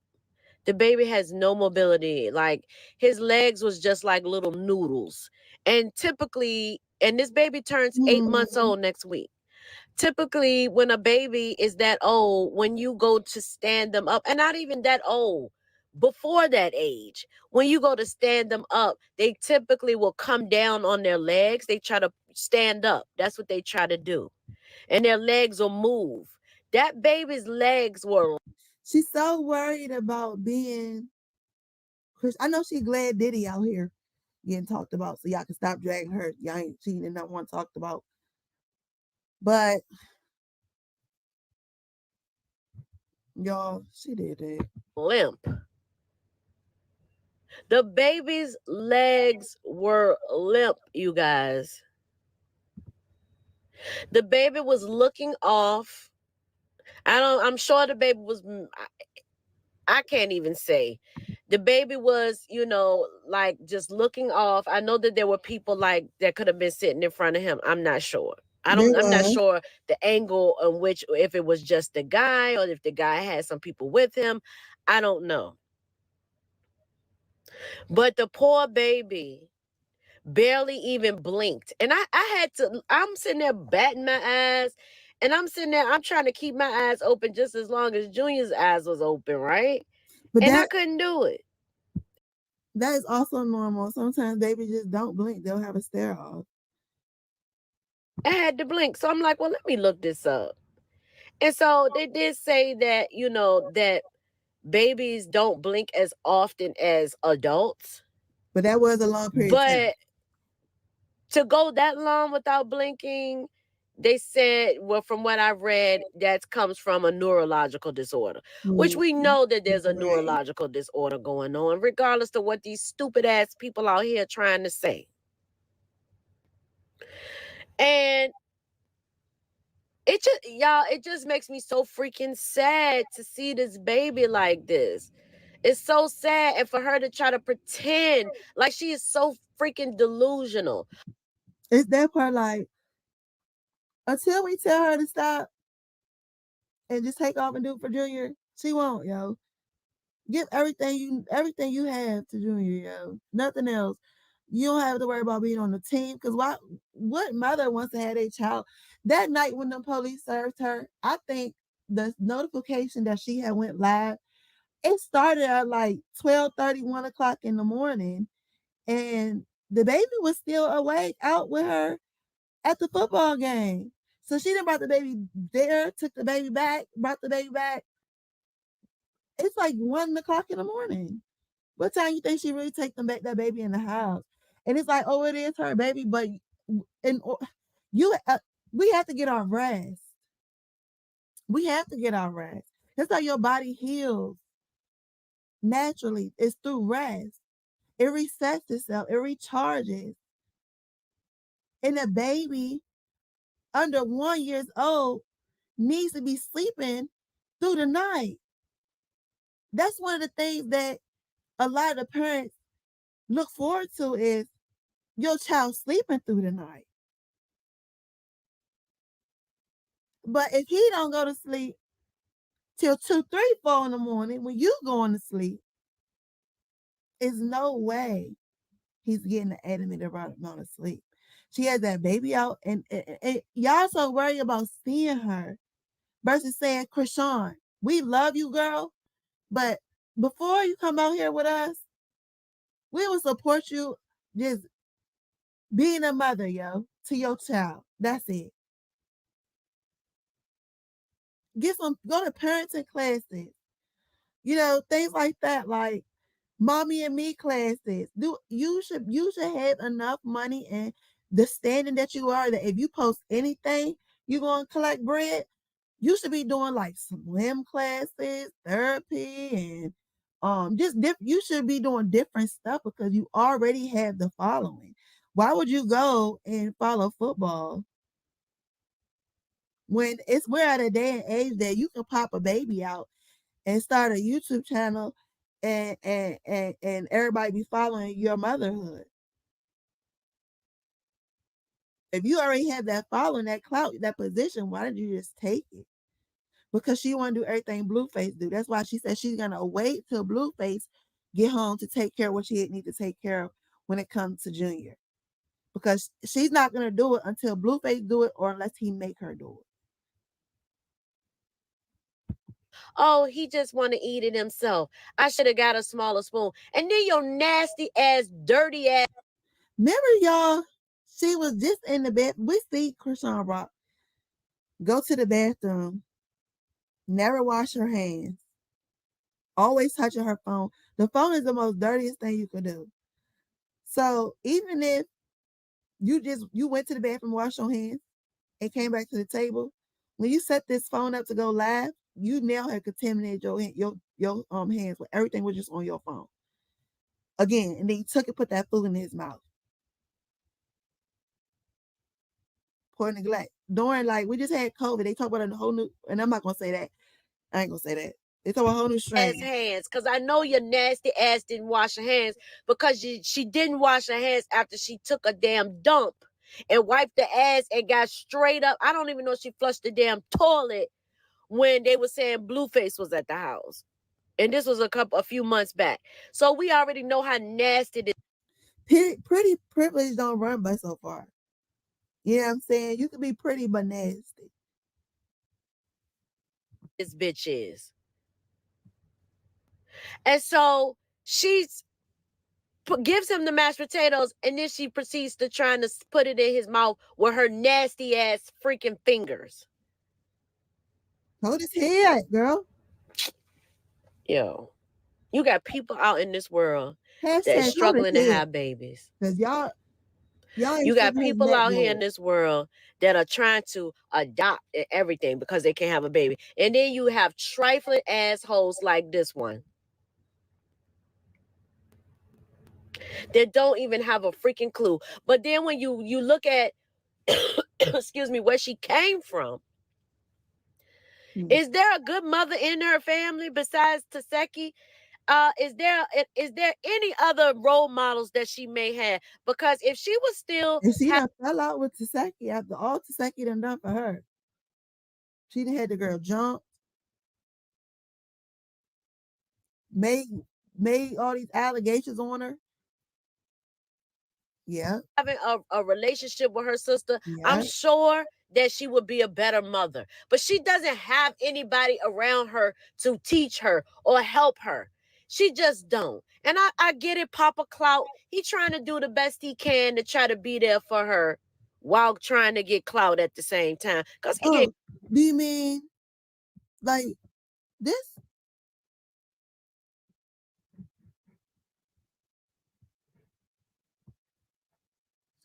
S9: The baby has no mobility. Like his legs was just like little noodles. And typically, and this baby turns 8 months old next week. Typically, when a baby is that old, when you go to stand them up, and not even that old, before that age, when you go to stand them up, they typically will come down on their legs. They try to stand up. That's what they try to do. And their legs will move. That baby's legs were.
S1: She's so worried about being Chris. I know she's glad Diddy out here getting talked about, so y'all can stop dragging her. Y'all ain't seen and not one talked about. But y'all, she did that.
S9: Limp. The baby's legs were limp, you guys. The baby was looking off. I'm sure the baby was, I can't even say. The baby was, like just looking off. I know that there were people like that could have been sitting in front of him. I'm not sure. I'm not sure the angle in which, if it was just the guy or if the guy had some people with him. I don't know. But the poor baby barely even blinked. And I'm sitting there batting my eyes, and I'm sitting there, I'm trying to keep my eyes open just as long as Junior's eyes was open, right? But I couldn't do it.
S1: That is also normal. Sometimes babies just don't blink. They'll have a stare off.
S9: I had to blink. So I'm like, well, let me look this up. And so they did say that, that babies don't blink as often as adults.
S1: But that was a long period of time.
S9: But to go that long without blinking, they said, well, from what I've read, that comes from a neurological disorder, which we know that there's a neurological disorder going on, regardless of what these stupid ass people out here trying to say. And it just makes me so freaking sad to see this baby like this. It's so sad. And for her to try to pretend like she is so freaking delusional.
S1: It's that part, like, until we tell her to stop and just take off and do it for Junior, she won't, yo. Give everything you have to Junior, yo. Nothing else. You don't have to worry about being on the team. Because what mother wants to have a child? That night when the police served her, I think the notification that she had went live, it started at like 12:30, 1 o'clock in the morning. And the baby was still awake out with her at the football game. So she done brought the baby there, took the baby back, brought the baby back. It's like 1 o'clock in the morning. What time you think she really take that baby in the house? And it's like, oh, it is her baby, but we have to get our rest. We have to get our rest. That's how your body heals naturally. It's through rest. It resets itself. It recharges. And a baby under 1 year old needs to be sleeping through the night. That's one of the things that a lot of the parents look forward to is your child sleeping through the night. But if he don't go to sleep till 2, 3, 4 in the morning when you going to sleep, there's no way he's getting an adequate amount of sleep. She has that baby out, and y'all so worried about seeing her versus saying, Krishan, we love you, girl, but before you come out here with us, we will support you just being a mother, yo, to your child. That's it. Go to parenting classes. Things like that. Like, mommy and me classes. You should have enough money and the standing that you are that if you post anything, you're gonna collect bread. You should be doing like swim classes, therapy, and just you should be doing different stuff because you already have the following. Why would you go and follow football when we're at a day and age that you can pop a baby out and start a YouTube channel and everybody be following your motherhood? If you already have that following, that clout, that position, why did you just take it? Because she want to do everything Blueface do. That's why she said she's gonna wait till Blueface get home to take care of what she need to take care of when it comes to Junior. Because she's not gonna do it until Blueface do it or unless he make her do it.
S9: Oh, he just want to eat it himself. I should have got a smaller spoon. And then your nasty ass, dirty ass.
S1: Remember, y'all, she was just in the bed. We see Krishan Rock go to the bathroom, never wash her hands, always touching her phone. The phone is the most dirtiest thing you could do. So even if you went to the bathroom, washed your hands, and came back to the table, when you set this phone up to go live, you now have contaminated your hands with everything was just on your phone. Again, and then he took it, put that food in his mouth. Poor neglect. During we just had COVID, they talk about a whole new, and I'm not gonna say that. I ain't gonna say that. They talk about a whole new strain.
S9: Hands, because I know your nasty ass didn't wash her hands because she didn't wash her hands after she took a damn dump and wiped the ass and got straight up. I don't even know if she flushed the damn toilet when they were saying Blueface was at the house. And this was a few months back. So we already know how nasty this.
S1: Pretty privilege don't run but so far. You know what I'm saying? You can be pretty but nasty.
S9: This bitch is. And so she's gives him the mashed potatoes, and then she proceeds to trying to put it in his mouth with her nasty ass freaking fingers.
S1: Hold his head, girl.
S9: Yo, you got people out in this world that's struggling to have babies.
S1: Because y'all
S9: you got people out here in this world that are trying to adopt everything because they can't have a baby. And then you have trifling assholes like this one that don't even have a freaking clue. But then when you look at excuse me, where she came from, is there a good mother in her family besides Taseki? Is there any other role models that she may have? Because if she was still,
S1: and she done fell out with Taseki after all Taseki done for her. She done had the girl jump, made all these allegations on her. Yeah,
S9: having a relationship with her sister, I'm sure that she would be a better mother. But she doesn't have anybody around her to teach her or help her. She just don't. And I get it, Papa Clout. He trying to do the best he can to try to be there for her while trying to get clout at the same time. Because
S1: do you mean like this?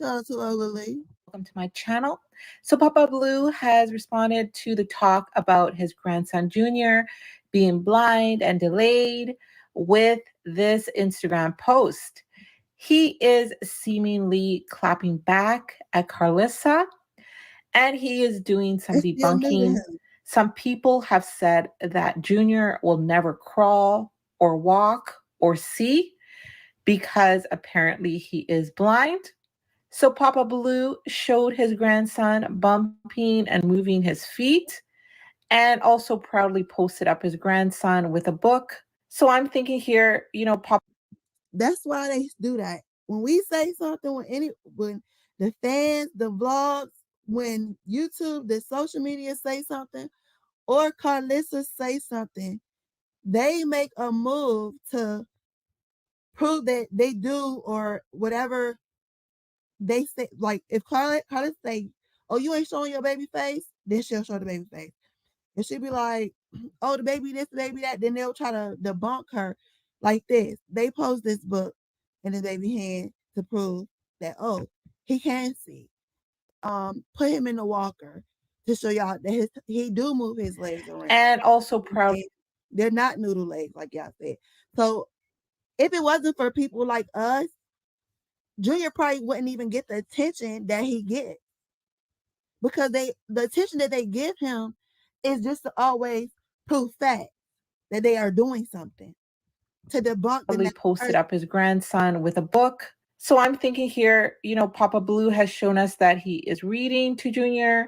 S1: Shout out to Lily.
S10: Welcome to my channel. So Papa Blue has responded to the talk about his grandson Junior being blind and delayed with this Instagram post. He is seemingly clapping back at Carlissa, and he is doing some debunking. Some people have said that Junior will never crawl or walk or see because apparently he is blind. So Papa Blue showed his grandson bumping and moving his feet, and also proudly posted up his grandson with a book. So I'm thinking here, Papa.
S1: That's why they do that. When we say something, when the fans, the vlogs, when YouTube, the social media say something, or Carlissa say something, they make a move to prove that they do or whatever they say. Like if Carlissa say, "Oh, you ain't showing your baby face," then she'll show the baby face. And she'll be like, "Oh, the baby this, the baby that," then they'll try to debunk her. like this. They post this book in his baby hand to prove that he can see. Put him in the walker to show y'all that he do move his legs around.
S10: And also proud.
S1: And they're not noodle legs like y'all said. So if it wasn't for people like us, Junior probably wouldn't even get the attention that he gets. Because the attention that they give him is just to always prove fact that they are doing something to debunk the
S10: posted up his grandson with a book. So I'm thinking here, Papa Blue has shown us that he is reading to Junior.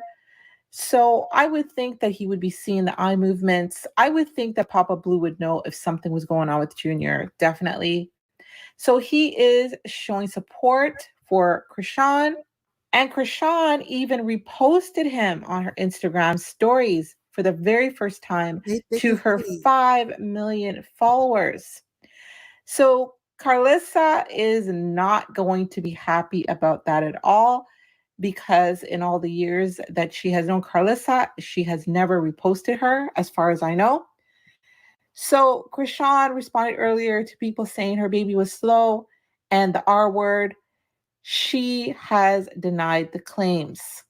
S10: So I would think that he would be seeing the eye movements. I would think that Papa Blue would know if something was going on with Junior, definitely. So he is showing support for Krishan. And Krishan even reposted him on her Instagram stories for the very first time to her 5 million followers. So Carlissa is not going to be happy about that at all, because in all the years that she has known Carlissa, she has never reposted her, as far as I know. So Krishan responded earlier to people saying her baby was slow and the R word. She has denied the claims.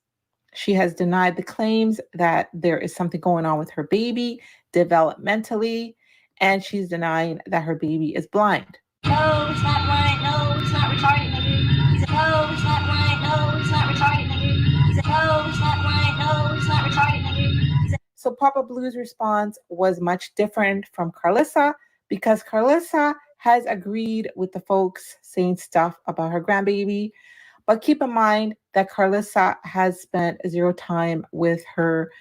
S10: She has denied the claims that there is something going on with her baby developmentally, and she's denying that her baby is blind.
S11: No, it's not blind. No, it's not retarded, nigga. He's a no, it's not blind. No, it's not retarded, nigga. He's a no, it's not blind. No, it's not retarded, nigga.
S10: So Papa Blue's response was much different from Carlissa, because Carlissa has agreed with the folks saying stuff about her grandbaby. But keep in mind that Carlissa has spent 0 time with her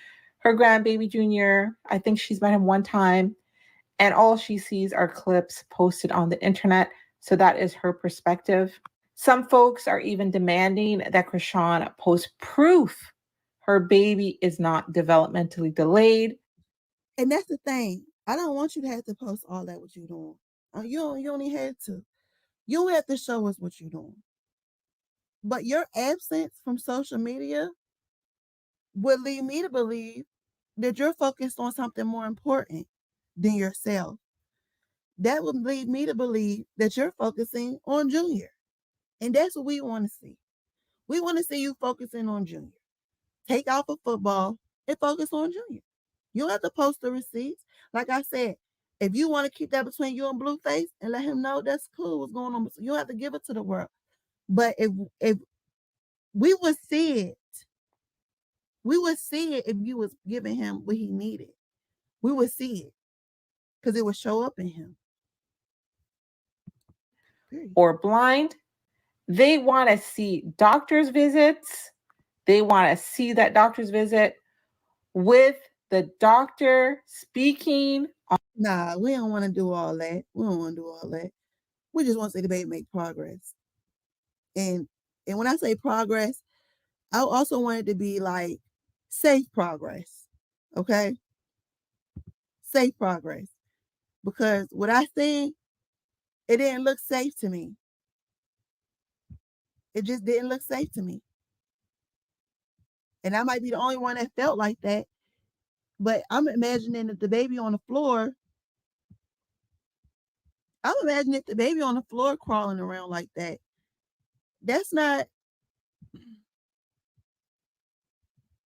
S10: grandbaby Junior. I think she's met him 1 time. And all she sees are clips posted on the internet. So that is her perspective. Some folks are even demanding that Krishan post proof her baby is not developmentally delayed.
S1: And that's the thing. I don't want you to have to post all that what you're doing. You don't even have to. You don't have to show us what you're doing. But your absence from social media would lead me to believe that you're focused on something more important than yourself. That would lead me to believe that you're focusing on Junior. And that's what we want to see. We want to see you focusing on Junior. Take off of football and focus on Junior. You don't have to post the receipts. Like I said, if you want to keep that between you and Blueface and let him know that's cool, what's going on, you don't have to give it to the world. But if we would see it, if you was giving him what he needed. We would see it because it would show up in him.
S10: Or blind. They want to see doctor's visits. They want to see that doctor's visit with the doctor speaking.
S1: Nah, we don't want to do all that. We just want to see the baby make progress. And when I say progress, I also want it to be like safe progress. Okay? Safe progress. Because what I think, it didn't look safe to me. It just didn't look safe to me. And I might be the only one that felt like that. But I'm imagining that the baby on the floor. I'm imagining if the baby on the floor crawling around like that. That's not.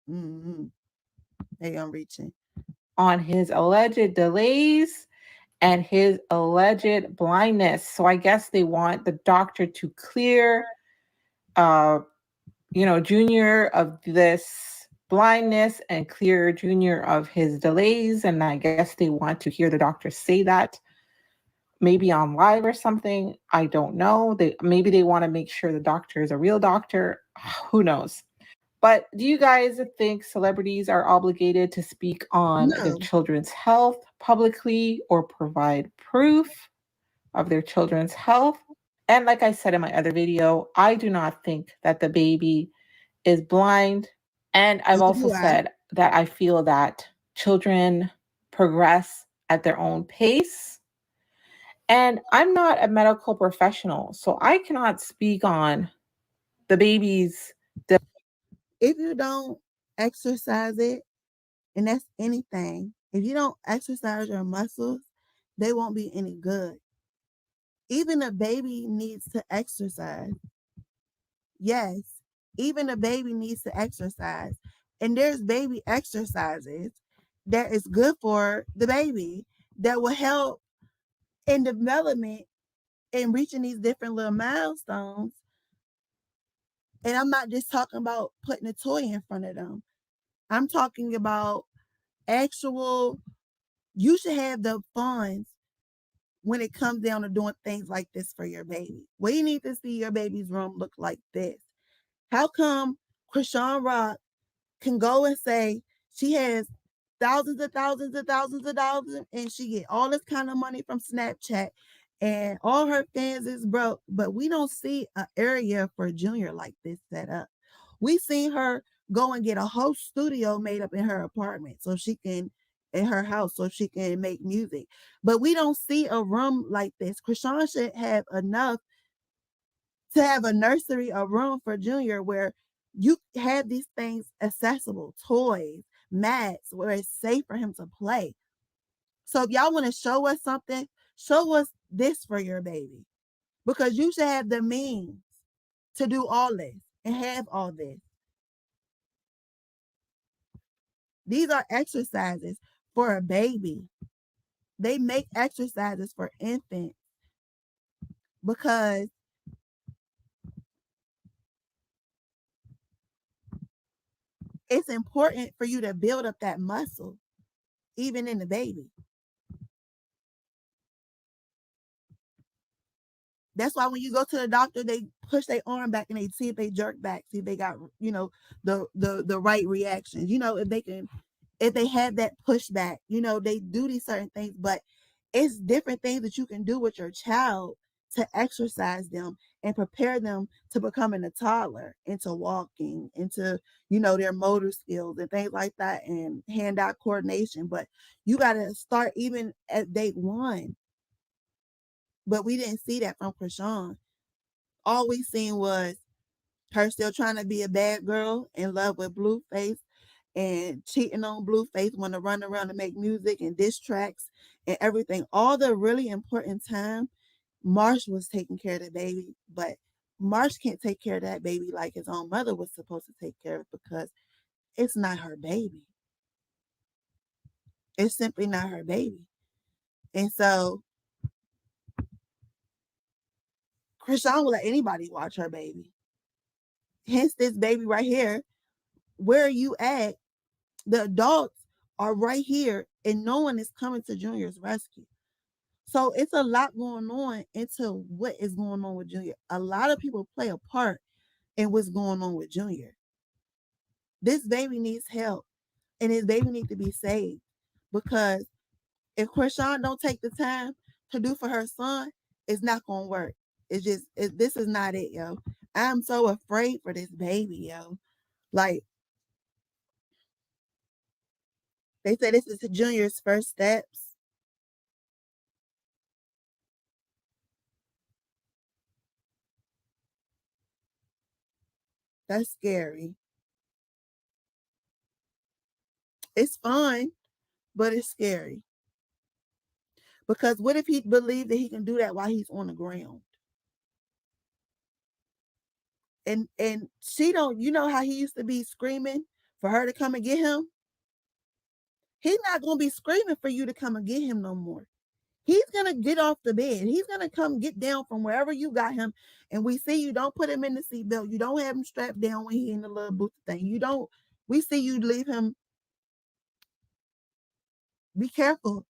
S1: Hey, I'm reaching.
S10: On his alleged delays and his alleged blindness. So I guess they want the doctor to clear, Junior of this blindness and clear Junior of his delays. And I guess they want to hear the doctor say that, maybe on live or something. I don't know. Maybe they want to make sure the doctor is a real doctor. Who knows? But do you guys think celebrities are obligated to speak on their children's health publicly or provide proof of their children's health? And like I said in my other video, I do not think that the baby is blind. And I've also said that I feel that children progress at their own pace. And I'm not a medical professional, so I cannot speak on the baby's.
S1: If you don't exercise it, and that's anything, if you don't exercise your muscles, they won't be any good. Even a baby needs to exercise. Yes, even a baby needs to exercise. And there's baby exercises that is good for the baby that will help in development and reaching these different little milestones. And I'm not just talking about putting a toy in front of them. I'm talking about actual, you should have the funds when it comes down to doing things like this for your baby. We need to see your baby's room look like this. How come Krishan Rock can go and say she has thousands of dollars and she get all this kind of money from Snapchat and all her fans is broke, but we don't see an area for Junior like this set up. We seen her go and get a whole studio made up in her apartment so she can in her house so she can make music. But we don't see a room like this. Krishan should have enough to have a nursery, a room for Junior where you have these things accessible, toys, mats, where it's safe for him to play. So if y'all want to show us something, show us this for your baby, because you should have the means to do all this and have all this. These are exercises for a baby. They make exercises for infants because it's important for you to build up that muscle, even in the baby. That's why when you go to the doctor, they push their arm back and they see if they jerk back, see if they got, the right reactions. If they have that pushback, they do these certain things, but it's different things that you can do with your child to exercise them and prepare them to becoming a toddler, into walking, into, their motor skills and things like that, and hand-eye coordination. But you got to start even at day one. But we didn't see that from Krishan. All we seen was her still trying to be a bad girl in love with Blueface and cheating on Blueface, want to run around and make music and diss tracks and everything. All the really important time, Marsh was taking care of the baby, but Marsh can't take care of that baby like his own mother was supposed to take care of it, because it's not her baby. It's simply not her baby. And so Krishan will let anybody watch her baby. Hence this baby right here. Where are you at? The adults are right here and no one is coming to Junior's rescue. So it's a lot going on into what is going on with Junior. A lot of people play a part in what's going on with Junior. This baby needs help and his baby needs to be saved, because if Krishan don't take the time to do for her son, it's not going to work. This is not it, yo. I'm so afraid for this baby, yo. Like, they say this is Junior's first steps. That's scary. It's fun, but it's scary. Because what if he believes that he can do that while he's on the ground? And she don't, how he used to be screaming for her to come and get him? He's not going to be screaming for you to come and get him no more. He's going to get off the bed. He's going to come get down from wherever you got him. And we see you don't put him in the seatbelt. You don't have him strapped down when he's in the little booth thing. We see you leave him. Be careful.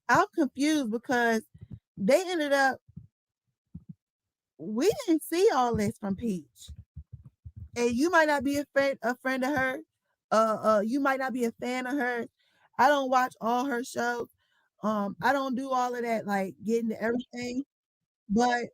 S1: I'm confused because they ended up, we didn't see all this from Peach. And you might not be a friend of her. You might not be a fan of her. I don't watch all her shows. I don't do all of that, like getting to everything. But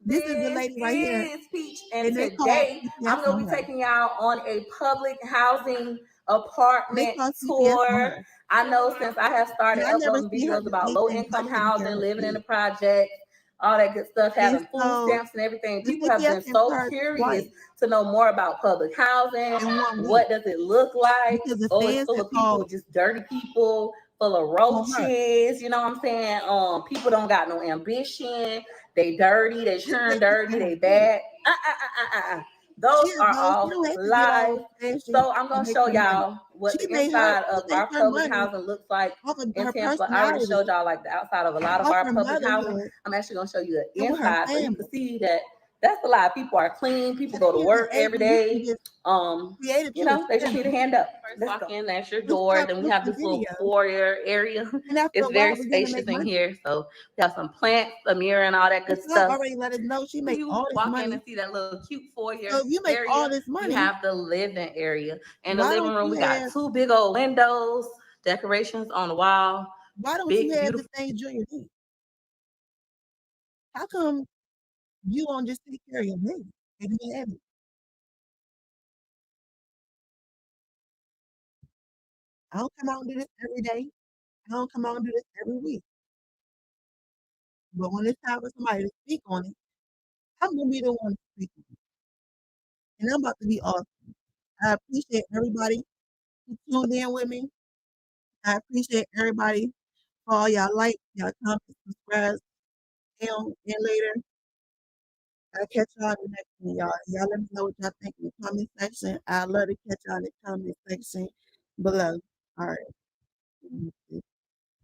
S1: this is the lady right here.
S10: Peach, and today I'm gonna be taking y'all on a public housing apartment tour. I know since I have started uploading videos about low-income housing, living in the project, all that good stuff, having food stamps and everything. People have been so curious to know more about public housing. What does it look like? Oh, it's full of people, just dirty people,
S12: full of roaches. You know what I'm saying? People don't got no ambition. They dirty. They turn dirty. They bad. Those are all lies. So I'm gonna show y'all what the inside of our public housing looks like in Tampa. I already showed y'all like the outside of a lot of our public housing. I'm actually gonna show you the inside so you can see that that's a lot. People are clean. People go to work every day. You know, they just need a hand up. First walk in, that's your door. Then we have this little foyer area. It's very spacious in here. So we have some plants, a mirror, and all that good stuff.
S1: Already let us know she makes all this
S12: walk
S1: money.
S12: in and see that little cute foyer.
S1: So if you make
S12: area,
S1: all this money,
S12: you have the living area. In the living room, we got 2 big old windows, decorations on the wall.
S1: Why don't you have the thing Junior needs? How come you won't just take care of your baby if you have it? I don't come out and do this every day. I don't come out and do this every week. But when it's time for somebody to speak on it, I'm gonna be the one to speak on it. And I'm about to be awesome. I appreciate everybody who tuned in with me. I appreciate everybody for all y'all like, y'all comments, subscribe, and later. I'll catch y'all in the next one, y'all. Y'all let me know what y'all think in the comment section. I'd love to catch y'all in the comment section below. All right.